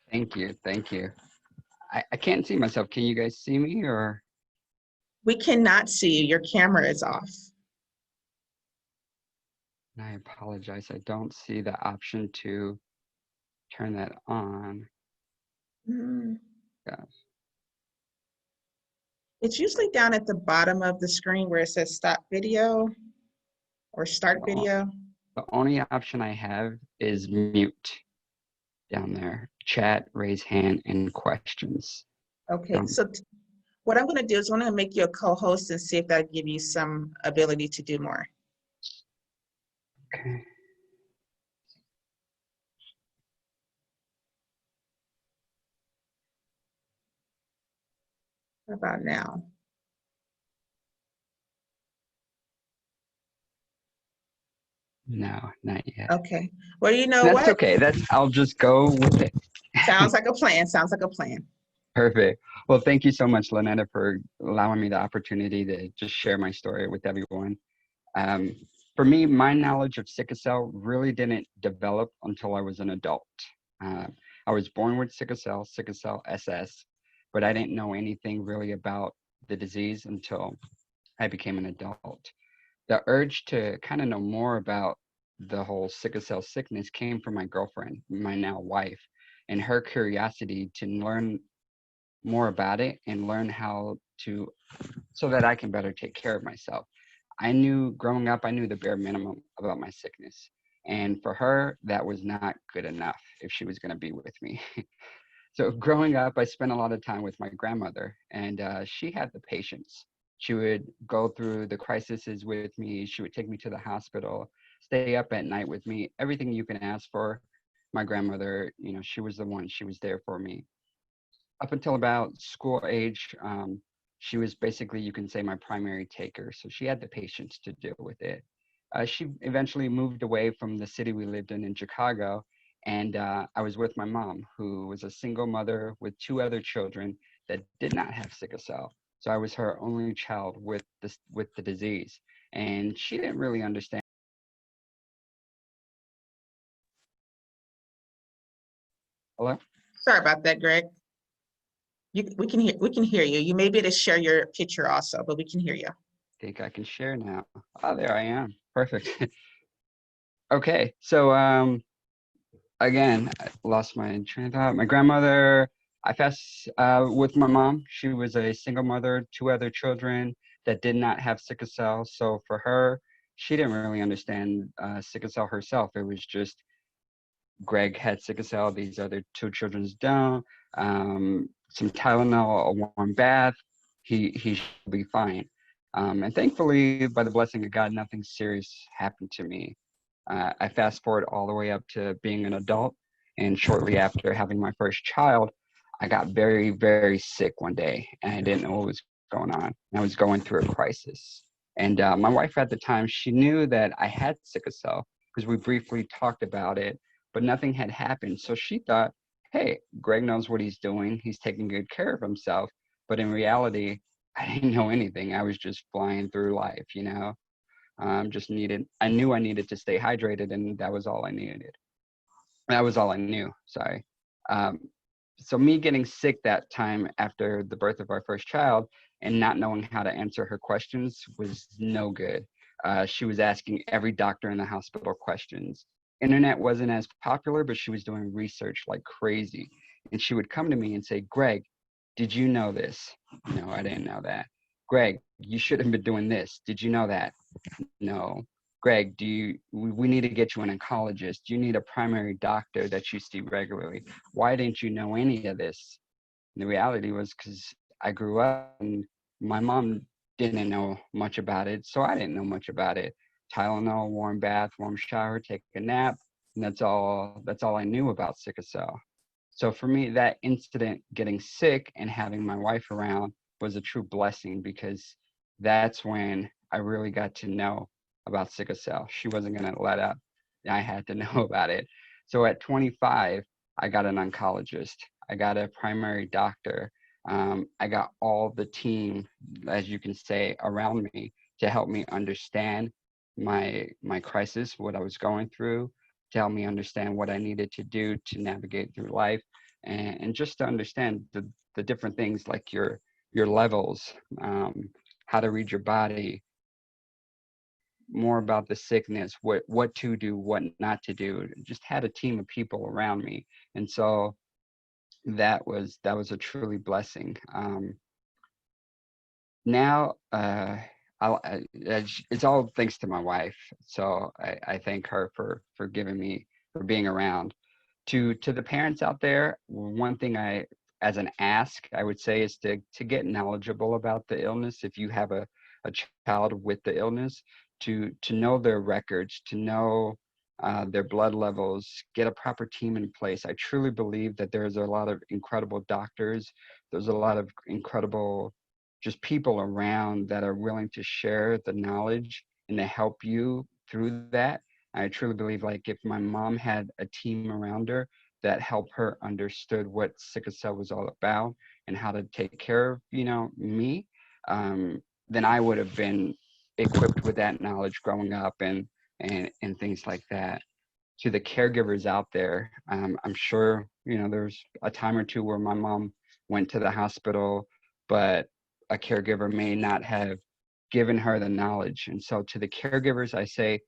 Thank you. Thank you. I can't see myself. Can you guys see me or? We cannot see you. Your camera is off. I apologize. I don't see the option to turn that on. Gosh. It's usually down at the bottom of the screen where it says stop video or start video. The only option I have is mute down there. Chat, raise hand, and questions. Okay, so what I'm going to do is I'm going to make you a co-host and see if that'll give you some ability to do more. Okay. How about now? No, not yet. Okay. Well, you know That's what? okay. I'll just go with it. Sounds like a plan. Sounds like a plan. Perfect. Well, thank you so much, Lynetta, for allowing me the opportunity to just share my story with everyone. For me, my knowledge of sickle cell really didn't develop until I was an adult. I was born with sickle cell SS, but I didn't know anything really about the disease until I became an adult. The urge to kind of know more about the whole sickle cell sickness came from my girlfriend, my now wife. and her curiosity to learn more about it and learn how to, so that I can better take care of myself. I knew growing up, I knew the bare minimum about my sickness. And for her, that was not good enough if she was going to be with me. So growing up, I spent a lot of time with my grandmother, and she had the patience. She would go through the crises with me. She would take me to the hospital, stay up at night with me, everything you can ask for. My grandmother, you know, she was the one, she was there for me. Up until about school age, she was basically, you can say, my primary taker. So she had the patience to deal with it. She eventually moved away from the city we lived in Chicago, and I was with my mom, who was a single mother with 2 other children that did not have sickle cell. So I was her only child with this, with the disease, and she didn't really understand. Hello? Sorry about that, Greg. We can hear you. You may be able to share your picture also, but we can hear you. I think I can share now. Oh, there I am. Perfect. Okay, so again, I lost my train of thought. My grandmother, I fast with my mom. She was a single mother, 2 other children that did not have sickle cell. So for her, she didn't really understand sickle cell herself. It was just Greg had sickle cell. These other 2 children's don't. Some Tylenol, a warm bath. He should be fine. And thankfully, by the blessing of God, nothing serious happened to me. I fast forward all the way up to being an adult, and shortly after having my first child, I got very, very sick one day, and I didn't know what was going on. I was going through a crisis. And my wife at the time, she knew that I had sickle cell because we briefly talked about it, but nothing had happened. So she thought, hey, Greg knows what he's doing. He's taking good care of himself. But in reality, I didn't know anything. I was just flying through life, you know? I knew I needed to stay hydrated, and that was all I needed. That was all I knew, sorry. Um, so me getting sick that time after the birth of our first child and not knowing how to answer her questions was no good. She was asking every doctor in the hospital questions. Internet wasn't as popular, but she was doing research like crazy. And she would come to me and say, Greg, did you know this? No, I didn't know that. Greg, you should have been doing this. Did you know that? No. Greg, we need to get you an oncologist. You need a primary doctor that you see regularly. Why didn't you know any of this? And the reality was because I grew up and my mom didn't know much about it, so I didn't know much about it. Tylenol, warm bath, warm shower, take a nap, and that's all I knew about sickle cell. So for me, that incident, getting sick and having my wife around, was a true blessing, because that's when I really got to know about sickle cell. She wasn't going to let up. I had to know about it. So at 25, I got an oncologist. I got a primary doctor. I got all the team, as you can say, around me to help me understand my crisis, what I was going through, to help me understand what I needed to do to navigate through life, and just to understand the different things like your levels, how to read your body, more about the sickness, what to do, what not to do. Just had a team of people around me, and so that was a truly blessing. Now it's all thanks to my wife, so I thank her for giving me, for being around. To the parents out there, one thing as an ask, I would say, is to get knowledgeable about the illness. If you have a child with the illness, to know their records, to know their blood levels, get a proper team in place. I truly believe that there's a lot of incredible doctors. There's a lot of incredible just people around that are willing to share the knowledge and to help you through that. I truly believe, like, if my mom had a team around her that helped her understood what sickle cell was all about and how to take care of, me, then I would have been equipped with that knowledge growing up and things like that. To the caregivers out there, I'm sure, there's a time or two where my mom went to the hospital, but a caregiver may not have given her the knowledge. And so to the caregivers, I say,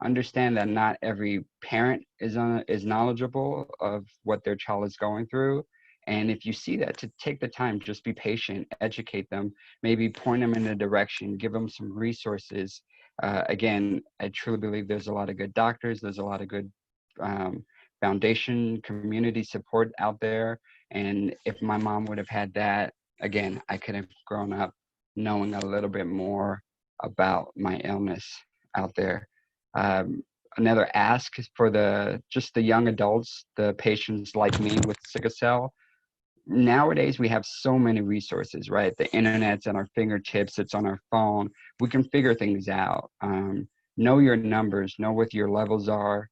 understand that not every parent is knowledgeable of what their child is going through. And if you see that, to take the time, just be patient, educate them, maybe point them in a direction, give them some resources. Again, I truly believe there's a lot of good doctors, there's a lot of good foundation, community support out there. And if my mom would have had that, again, I could have grown up knowing a little bit more about my illness out there. Another ask is for just the young adults, the patients like me with sickle cell. Nowadays, we have so many resources, right? The internet's at our fingertips, it's on our phone. We can figure things out. Know your numbers, know what your levels are.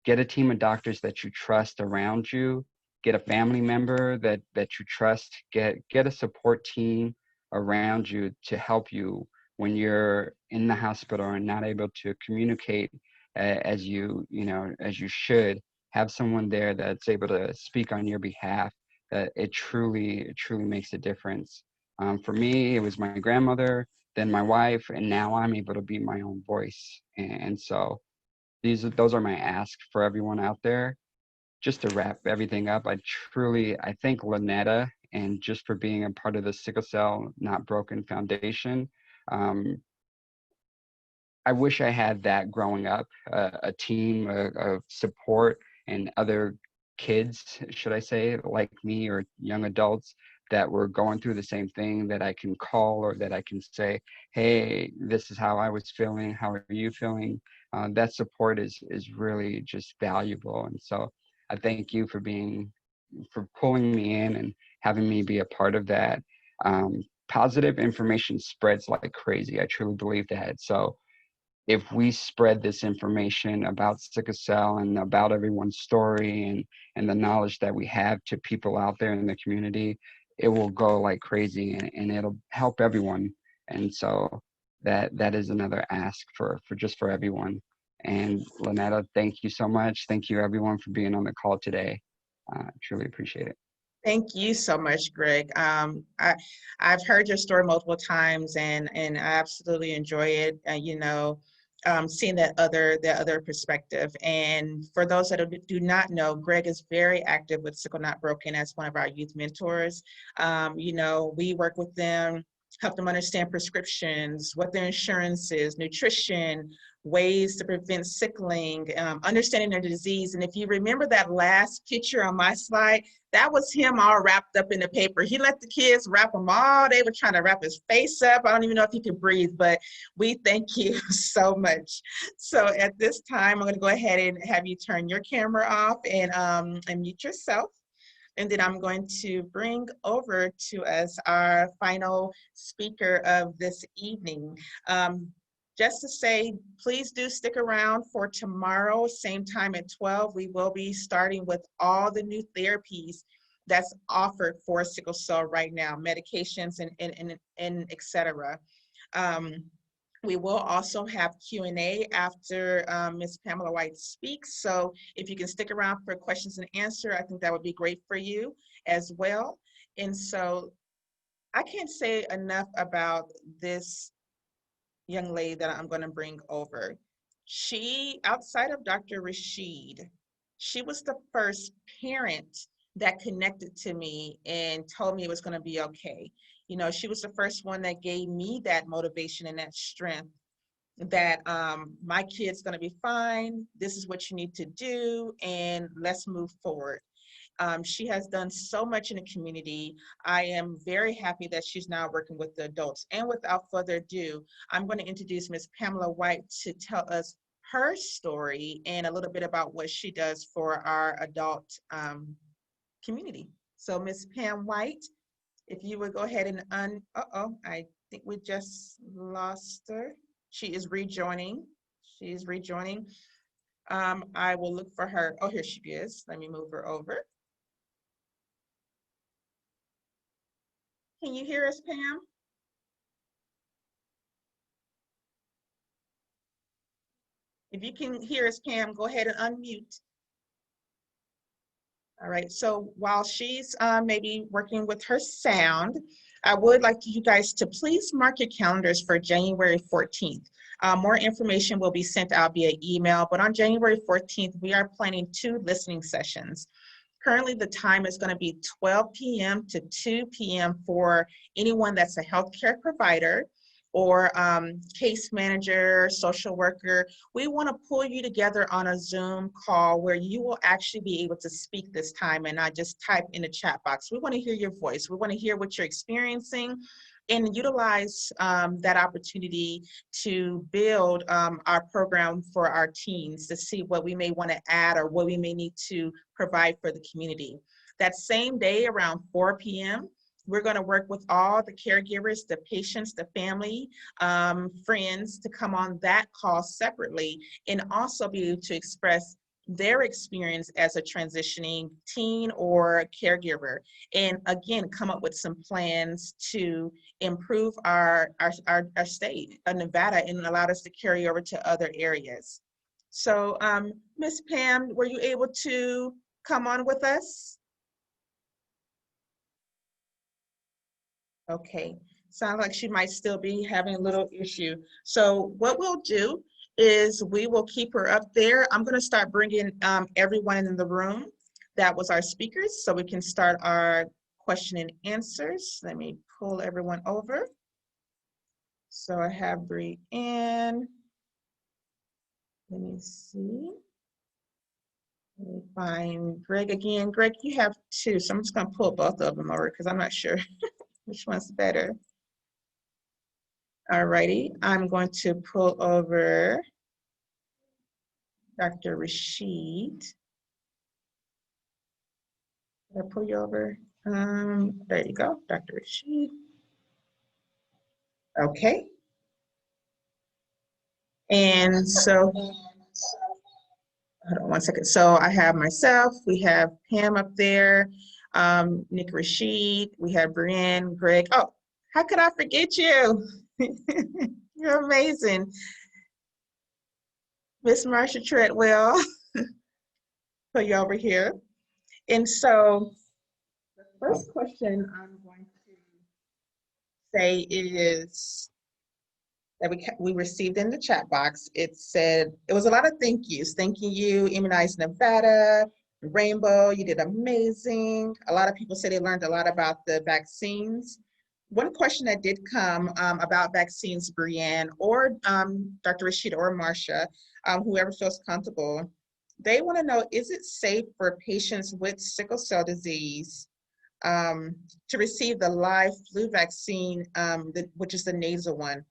Get a team of doctors that you trust around you. Get a family member that you trust. Get a support team around you to help you when you're in the hospital and not able to communicate as you should. Have someone there that's able to speak on your behalf. That it truly makes a difference. For me, it was my grandmother, then my wife, and now I'm able to be my own voice. And so those are my asks for everyone out there. Just to wrap everything up, I thank Lynetta and just for being a part of the Sickle Cell Not Broken Foundation. I wish I had that growing up, a team of support and other kids, should I say, like me or young adults that were going through the same thing that I can call or that I can say, hey, this is how I was feeling. How are you feeling? That support is really just valuable. And so I thank you for pulling me in and having me be a part of that. Positive information spreads like crazy. I truly believe that. So if we spread this information about sickle cell and about everyone's story and the knowledge that we have to people out there in the community, it will go like crazy and it'll help everyone. And so that is another ask for everyone. And Lynetta, thank you so much. Thank you everyone for being on the call today. Truly appreciate it. Thank you so much, Greg. I've heard your story multiple times and I absolutely enjoy it. Seeing that other perspective. And for those that do not know, Greg is very active with Sickle Not Broken as one of our youth mentors. We work with them, help them understand prescriptions, what their insurance is, nutrition, ways to prevent sickling, understanding their disease. And if you remember that last picture on my slide, that was him all wrapped up in the paper. He let the kids wrap him all. They were trying to wrap his face up. I don't even know if he could breathe, but we thank you so much. So at this time, I'm going to go ahead and have you turn your camera off and mute yourself. And then I'm going to bring over to us our final speaker of this evening. Just to say, please do stick around for tomorrow, same time at 12. We will be starting with all the new therapies that's offered for sickle cell right now, medications and et cetera. We will also have Q&A after Ms. Pamela White speaks. So if you can stick around for questions and answer, I think that would be great for you as well. And so I can't say enough about this young lady that I'm going to bring over. She, outside of Dr. Rashid, she was the first parent that connected to me and told me it was going to be okay. She was the first one that gave me that motivation and that strength that my kid's going to be fine. This is what you need to do, and let's move forward. She has done so much in the community. I am very happy that she's now working with the adults. And without further ado, I'm going to introduce Ms. Pamela White to tell us her story and a little bit about what she does for our adult community. So Ms. Pam White, if you would go ahead and I think we just lost her. She is rejoining. I will look for her. Oh, here she is. Let me move her over. Can you hear us, Pam? If you can hear us, Pam, go ahead and unmute. All right, so while she's maybe working with her sound, I would like you guys to please mark your calendars for January 14th. More information will be sent out via email, but on January 14th, we are planning 2 listening sessions. Currently, the time is going to be 12 p.m. to 2 p.m. for anyone that's a healthcare provider or case manager, social worker. We want to pull you together on a Zoom call where you will actually be able to speak this time and not just type in the chat box. We want to hear your voice. We want to hear what you're experiencing and utilize that opportunity to build our program for our teens to see what we may want to add or what we may need to provide for the community. That same day around 4 p.m., we're going to work with all the caregivers, the patients, the family, friends to come on that call separately and also be able to express their experience as a transitioning teen or caregiver. And again, come up with some plans to improve our state of Nevada and allow us to carry over to other areas. So Ms. Pam, were you able to come on with us? Okay, sounds like she might still be having a little issue. So what we'll do is we will keep her up there. I'm going to start bringing everyone in the room that was our speakers so we can start our question and answers. Let me pull everyone over. So I have Brianne. Let me see. Let me find Greg again. Greg, you have 2, so I'm just going to pull both of them over because I'm not sure which one's better. All righty, I'm going to pull over Dr. Rashid. Did I pull you over? There you go, Dr. Rashid. Okay. And so, hold on one second. So I have myself, we have Pam up there, Nick Rashid, we have Brianne, Greg. Oh, how could I forget you? You're amazing. Miss Marsha Treadwell, put you over here. And so the first question I'm going to say is that we received in the chat box. It said, it was a lot of thank yous. Thanking you, Immunize Nevada, Rainbow, you did amazing. A lot of people said they learned a lot about the vaccines. One question that did come about vaccines, Brianne, or Dr. Rashida or Marsha, whoever feels comfortable, they want to know, is it safe for patients with sickle cell disease to receive the live flu vaccine, which is the nasal one?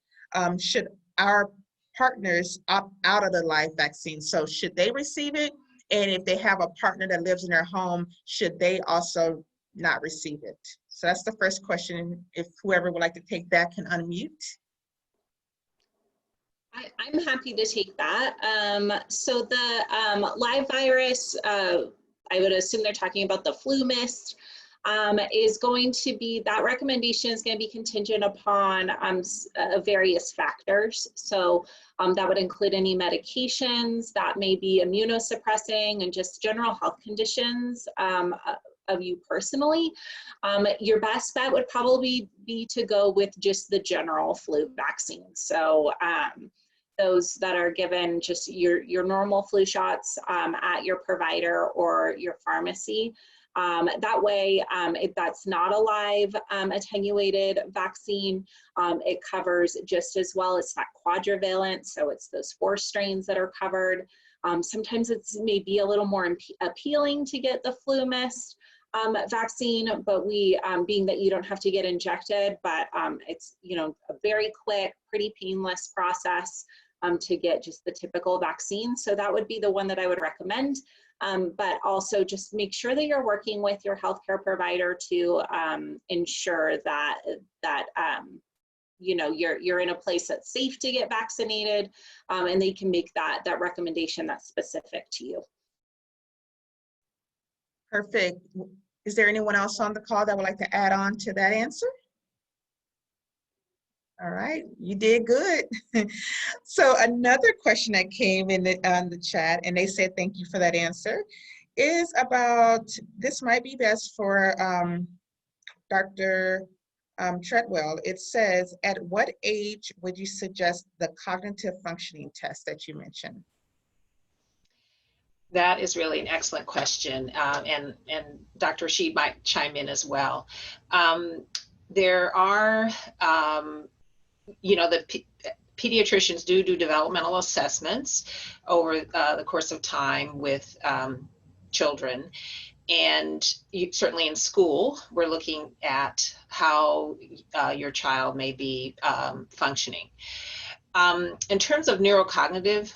Should our partners opt out of the live vaccine? So should they receive it? And if they have a partner that lives in their home, should they also not receive it? So that's the first question. If whoever would like to take that can unmute. I'm happy to take that. So the live virus, I would assume they're talking about the flu mist, is going to be, that recommendation is going to be contingent upon various factors. So that would include any medications that may be immunosuppressing and just general health conditions of you personally. Your best bet would probably be to go with just the general flu vaccine. So those that are given just your normal flu shots at your provider or your pharmacy. That way, if that's not a live attenuated vaccine, it covers just as well. It's that quadrivalent, so it's those 4 strains that are covered. Sometimes it's maybe a little more appealing to get the flu mist vaccine, but we, being that you don't have to get injected, but it's, you know, a very quick, pretty painless process to get just the typical vaccine. So that would be the one that I would recommend. But also just make sure that you're working with your healthcare provider to ensure that you know, you're in a place that's safe to get vaccinated, and they can make that recommendation that's specific to you. Perfect. Is there anyone else on the call that would like to add on to that answer? All right, you did good. So another question that came in the chat, and they said thank you for that answer, is about, this might be best for Dr. Treadwell, it says, at what age would you suggest the cognitive functioning test that you mentioned? That is really an excellent question, and Dr. Rashid might chime in as well. There are, the pediatricians do developmental assessments over the course of time with children. And certainly in school, we're looking at how your child may be functioning. In terms of neurocognitive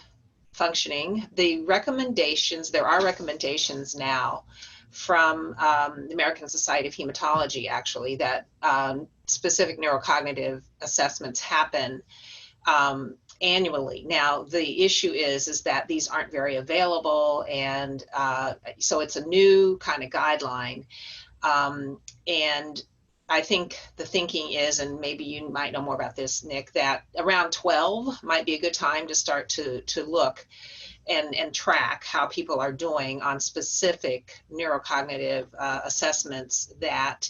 functioning, there are recommendations now from the American Society of Hematology, actually, that specific neurocognitive assessments happen annually. Now, the issue is that these aren't very available, and so it's a new kind of guideline. And I think the thinking is, and maybe you might know more about this, Nick, that around 12 might be a good time to start to look and track how people are doing on specific neurocognitive assessments that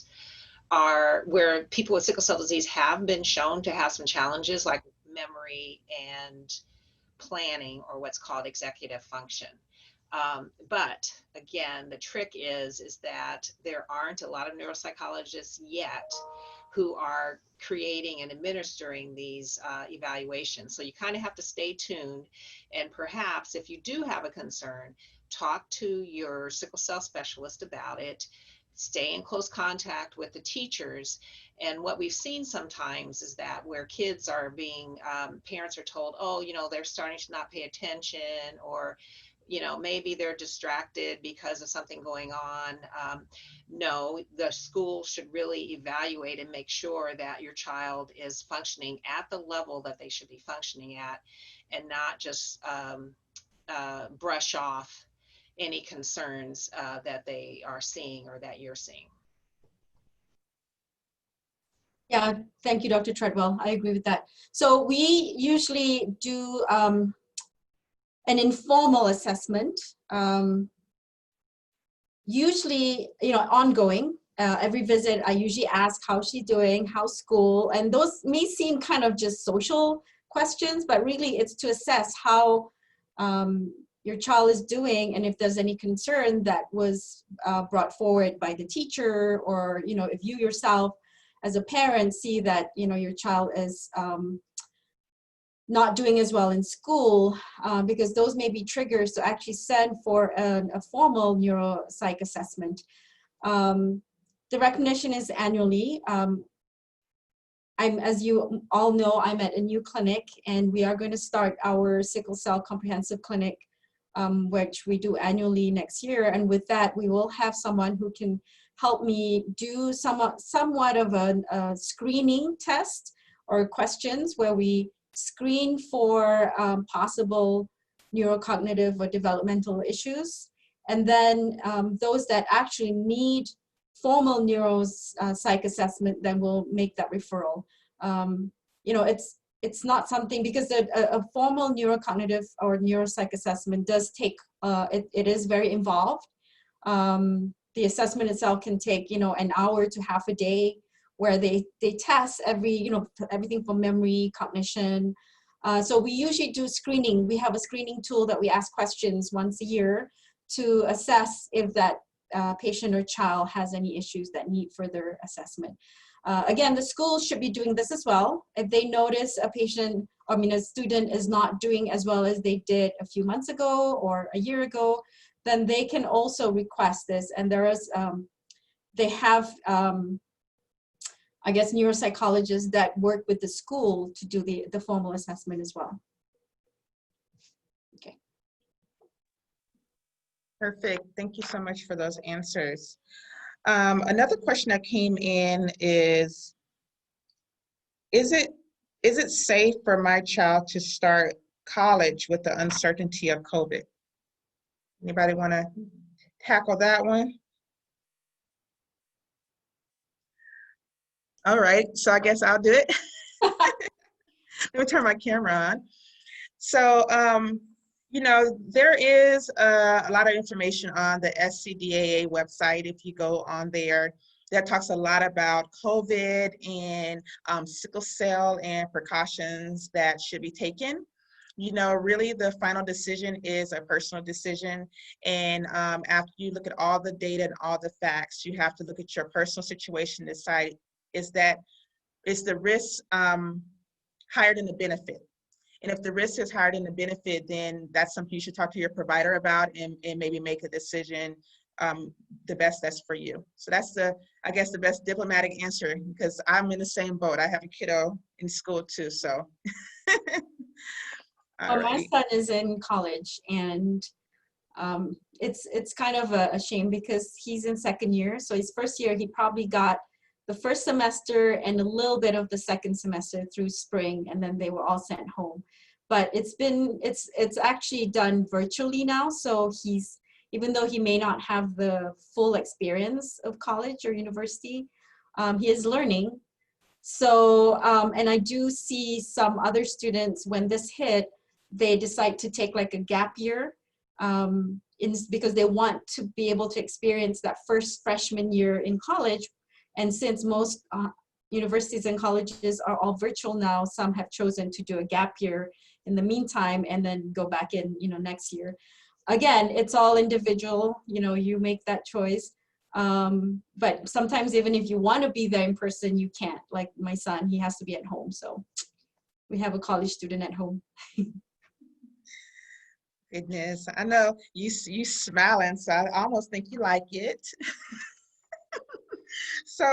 are where people with sickle cell disease have been shown to have some challenges like memory and planning, or what's called executive function. But again, the trick is that there aren't a lot of neuropsychologists yet who are creating and administering these evaluations. So you kind of have to stay tuned, and perhaps if you do have a concern, talk to your sickle cell specialist about it. Stay in close contact with the teachers. And what we've seen sometimes is that where kids are being, parents are told, oh, they're starting to not pay attention, or, maybe they're distracted because of something going on. No, the school should really evaluate and make sure that your child is functioning at the level that they should be functioning at, and not just brush off any concerns that they are seeing or that you're seeing. Yeah, thank you, Dr. Treadwell. I agree with that. So we usually do an informal assessment, usually, ongoing. Every visit, I usually ask how she's doing, how's school, and those may seem kind of just social questions, but really it's to assess how your child is doing, and if there's any concern that was brought forward by the teacher, or if you yourself as a parent see that your child is not doing as well in school, because those may be triggers to actually send for a formal neuropsych assessment. The recognition is annually. As you all know, I'm at a new clinic, and we are going to start our sickle cell comprehensive clinic, which we do annually next year. And with that, we will have someone who can help me do somewhat of a screening test or questions where we screen for possible neurocognitive or developmental issues. And then those that actually need formal neuropsych assessment, then we'll make that referral. It's not something, because a formal neurocognitive or neuropsych assessment does take, it is very involved. The assessment itself can take, an hour to half a day, where they test everything from memory, cognition. So we usually do screening. We have a screening tool that we ask questions once a year to assess if that patient or child has any issues that need further assessment. Again, the schools should be doing this as well. If they notice a student is not doing as well as they did a few months ago or a year ago, then they can also request this. And they have, I guess, neuropsychologists that work with the school to do the formal assessment as well. Okay. Perfect. Thank you so much for those answers. Another question that came in is it safe for my child to start college with the uncertainty of COVID? Anybody want to tackle that one? All right, so I guess I'll do it. Let me turn my camera on. So, there is a lot of information on the SCDAA website. If you go on there, that talks a lot about COVID and sickle cell and precautions that should be taken. You know, really the final decision is a personal decision. And after you look at all the data and all the facts, you have to look at your personal situation, decide, is the risk higher than the benefit? And if the risk is higher than the benefit, then that's something you should talk to your provider about and maybe make a decision the best that's for you. So that's I guess the best diplomatic answer, because I'm in the same boat. I have a kiddo in school too, so. Well, my son is in college, and it's kind of a shame because he's in second year. So his first year, he probably got the first semester and a little bit of the second semester through spring, and then they were all sent home. But it's actually done virtually now. So even though he may not have the full experience of college or university, he is learning. So, and I do see some other students, when this hit, they decide to take like a gap year because they want to be able to experience that first freshman year in college. And since most universities and colleges are all virtual now, some have chosen to do a gap year in the meantime and then go back in, next year. Again, it's all individual, you make that choice. But sometimes even if you want to be there in person, you can't. Like my son, he has to be at home. So we have a college student at home. Goodness, I know you smiling, so I almost think you like it. So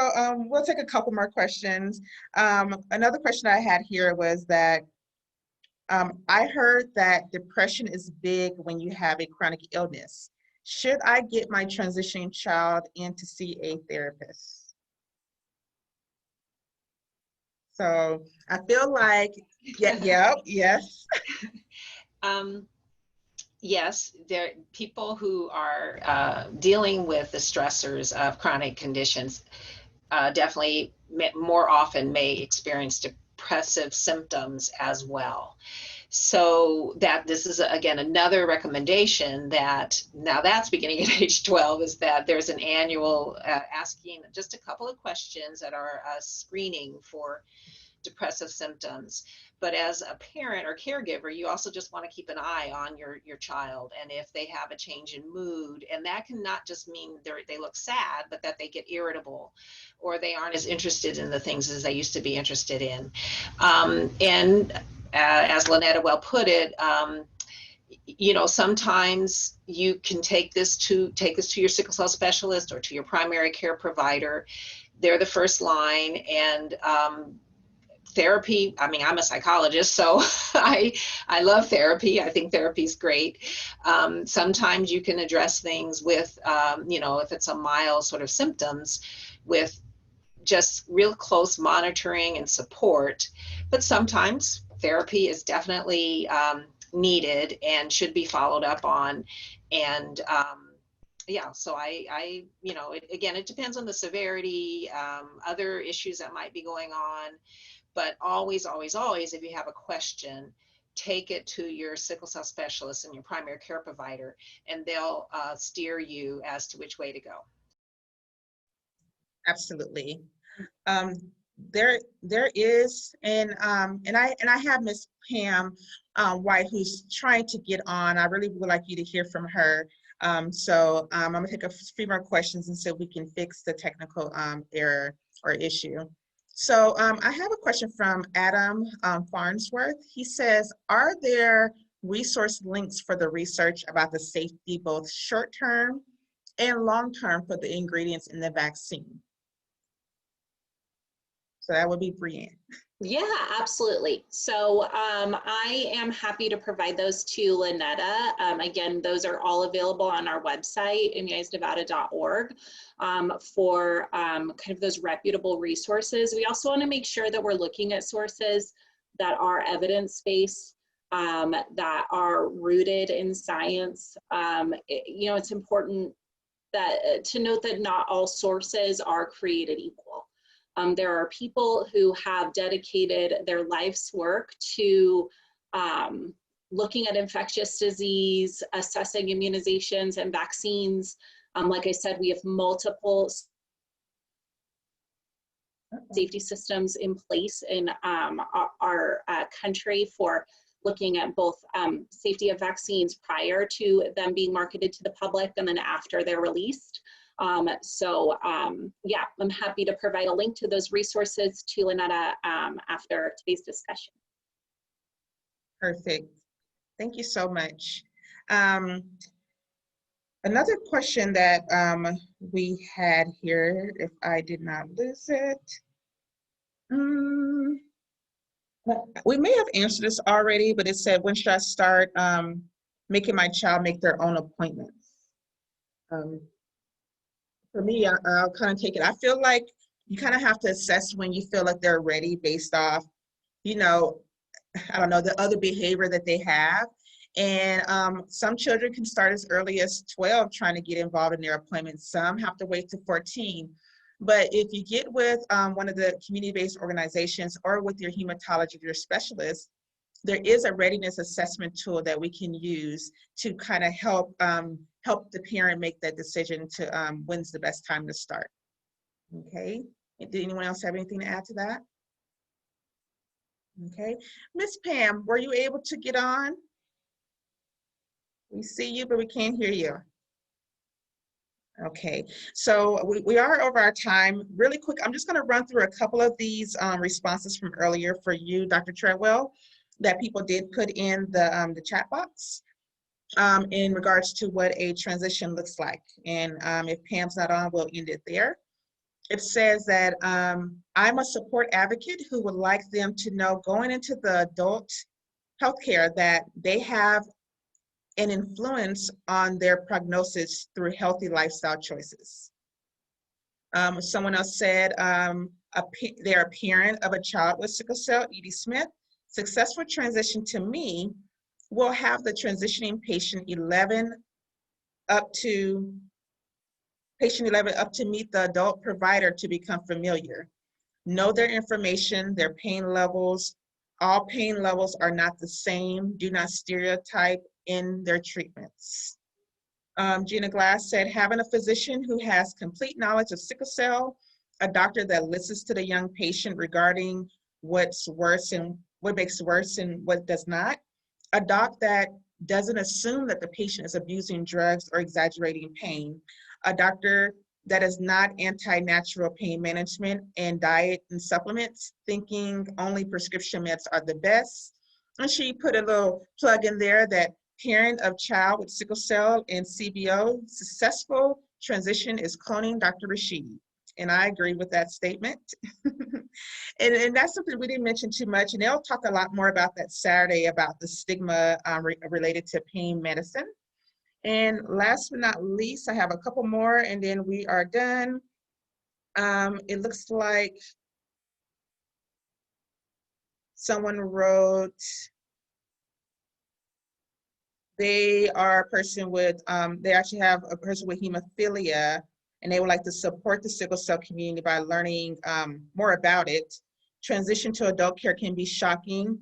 we'll take a couple more questions. Another question I had here was that I heard that depression is big when you have a chronic illness. Should I get my transitioning child in to see a therapist? So I feel like, yes. Yes, there are people who are dealing with the stressors of chronic conditions definitely more often may experience depressive symptoms as well. So this is, again, another recommendation that now that's beginning at age 12 is that there's an annual asking just a couple of questions that are screening for depressive symptoms. But as a parent or caregiver, you also just want to keep an eye on your child, and if they have a change in mood, and that can not just mean they look sad, but that they get irritable or they aren't as interested in the things as they used to be interested in. And as Lynetta well put it, sometimes you can take this to your sickle cell specialist or to your primary care provider. They're the first line, and therapy, I'm a psychologist, so I love therapy. I think therapy is great. Sometimes you can address things with, if it's a mild sort of symptoms, with just real close monitoring and support. But sometimes therapy is definitely needed and should be followed up on. And so again, it depends on the severity, other issues that might be going on. But always, always, always, if you have a question, take it to your sickle cell specialist and your primary care provider, and they'll steer you as to which way to go. Absolutely. There is, and I have Miss Pam White, who's trying to get on. I really would like you to hear from her. So I'm gonna take a few more questions and see if we can fix the technical error or issue. So I have a question from Adam Farnsworth. He says, are there resource links for the research about the safety, both short-term and long-term, for the ingredients in the vaccine? So that would be Brianne. Yeah, absolutely. So I am happy to provide those to Lynetta. Again, those are all available on our website, immunizednevada.org, for kind of those reputable resources. We also want to make sure that we're looking at sources that are evidence-based, that are rooted in science. It's important to note that not all sources are created equal. There are people who have dedicated their life's work to looking at infectious disease, assessing immunizations and vaccines. Like I said, we have multiple safety systems in place in our country for looking at both safety of vaccines prior to them being marketed to the public and then after they're released. Yeah, I'm happy to provide a link to those resources to Lynetta after today's discussion. Perfect. Thank you so much. Another question that we had here, if I did not lose it. We may have answered this already, but it said, when should I start making my child make their own appointments? For me, I'll kind of take it. I feel like you kind of have to assess when you feel like they're ready based off, you know, I don't know, the other behavior that they have. And some children can start as early as 12 trying to get involved in their appointments. Some have to wait to 14. But if you get with one of the community-based organizations or with your hematologist, your specialist, there is a readiness assessment tool that we can use to kind of help help the parent make that decision to when's the best time to start. Okay, did anyone else have anything to add to that? Okay, Miss Pam, were you able to get on? We see you, but we can't hear you. Okay, so we are over our time. Really quick, I'm just going to run through a couple of these responses from earlier for you, Dr. Treadwell, that people did put in the chat box in regards to what a transition looks like. And if Pam's not on, we'll end it there. It says that I'm a support advocate who would like them to know going into the adult healthcare that they have an influence on their prognosis through healthy lifestyle choices. Someone else said they're a parent of a child with sickle cell, Edie Smith. Successful transition to me will have the transitioning patient 11 up to meet the adult provider to become familiar. Know their information, their pain levels. All pain levels are not the same. Do not stereotype in their treatments. Gina Glass said, having a physician who has complete knowledge of sickle cell, a doctor that listens to the young patient regarding what's worse and what makes worse and what does not, a doc that doesn't assume that the patient is abusing drugs or exaggerating pain, a doctor that is not anti-natural pain management and diet and supplements, thinking only prescription meds are the best. And she put a little plug in there that parent of child with sickle cell and CBO, successful transition is cloning Dr. Rashid. And I agree with that statement. and that's something we didn't mention too much. And they'll talk a lot more about that Saturday about the stigma related to pain medicine. And last but not least, I have a couple more and then we are done. It looks like someone wrote, they are a person with, they actually have a person with hemophilia and they would like to support the sickle cell community by learning more about it. Transition to adult care can be shocking.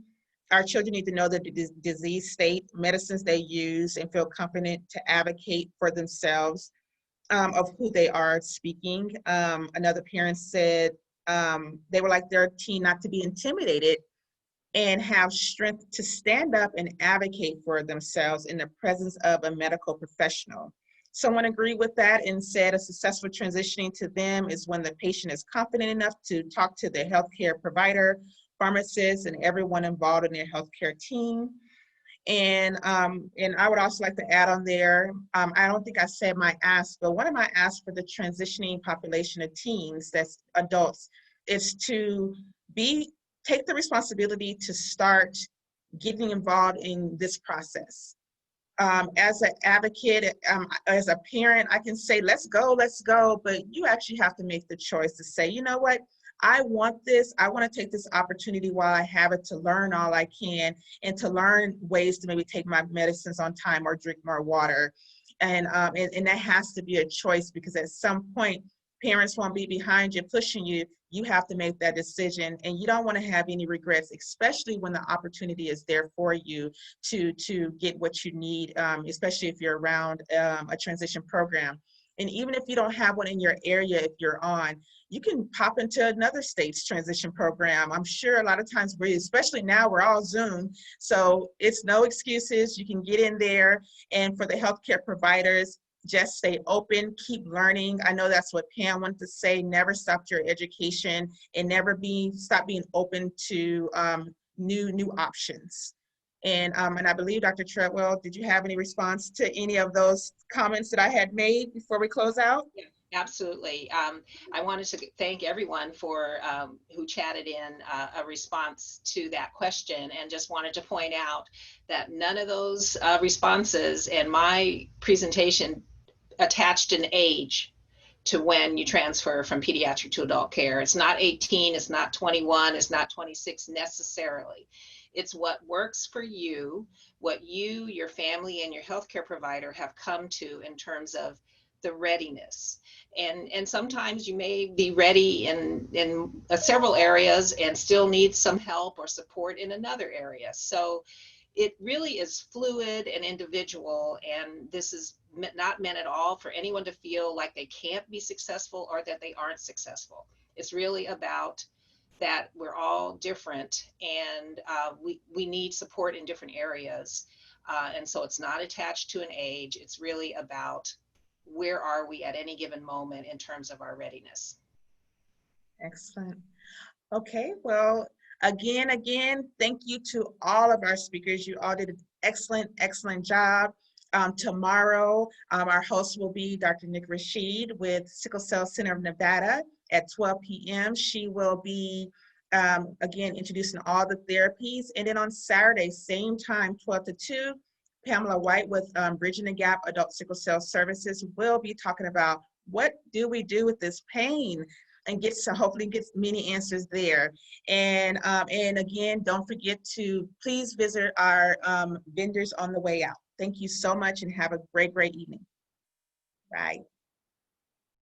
Our children need to know the disease state, medicines they use, and feel confident to advocate for themselves of who they are speaking. Another parent said they would like their teen not to be intimidated and have strength to stand up and advocate for themselves in the presence of a medical professional. Someone agreed with that and said a successful transitioning to them is when the patient is confident enough to talk to their healthcare provider, pharmacist, and everyone involved in their healthcare team. And I would also like to add on there, I don't think I said my ask, but one of my asks for the transitioning population of teens, that's adults, is to take the responsibility to start getting involved in this process. As an advocate, as a parent, I can say, let's go, but you actually have to make the choice to say, you know what, I want this, I want to take this opportunity while I have it to learn all I can and to learn ways to maybe take my medicines on time or drink more water. And that has to be a choice because at some point, parents won't be behind you, pushing you. You have to make that decision and you don't want to have any regrets, especially when the opportunity is there for you to get what you need, especially if you're around a transition program. And even if you don't have one in your area, if you're on, you can pop into another state's transition program. I'm sure a lot of times, especially now, we're all Zoom. So it's no excuses. You can get in there. And for the healthcare providers, just stay open, keep learning. I know that's what Pam wanted to say, never stop your education and never stop being open to new options. And I believe, Dr. Treadwell, did you have any response to any of those comments that I had made before we close out? Yeah, absolutely. I wanted to thank everyone for who chatted in a response to that question, and just wanted to point out that none of those responses in my presentation attached an age to when you transfer from pediatric to adult care. It's not 18, it's not 21, it's not 26 necessarily. It's what works for you, what you, your family, and your healthcare provider have come to in terms of the readiness. And sometimes you may be ready in several areas and still need some help or support in another area. So it really is fluid and individual, and this is not meant at all for anyone to feel like they can't be successful or that they aren't successful. It's really about that we're all different, and we need support in different areas. And so it's not attached to an age. It's really about where are we at any given moment in terms of our readiness. Excellent. Okay, well, again, thank you to all of our speakers. You all did an excellent job. Tomorrow, our host will be Dr. Nick Rashid with Sickle Cell Center of Nevada at 12 p.m. She will be, again, introducing all the therapies. And then on Saturday, same time, 12 to 2, Pamela White with Bridging the Gap Adult Sickle Cell Services will be talking about what do we do with this pain, and hopefully get many answers there. And again, don't forget to please visit our vendors on the way out. Thank you so much and have a great evening. Bye.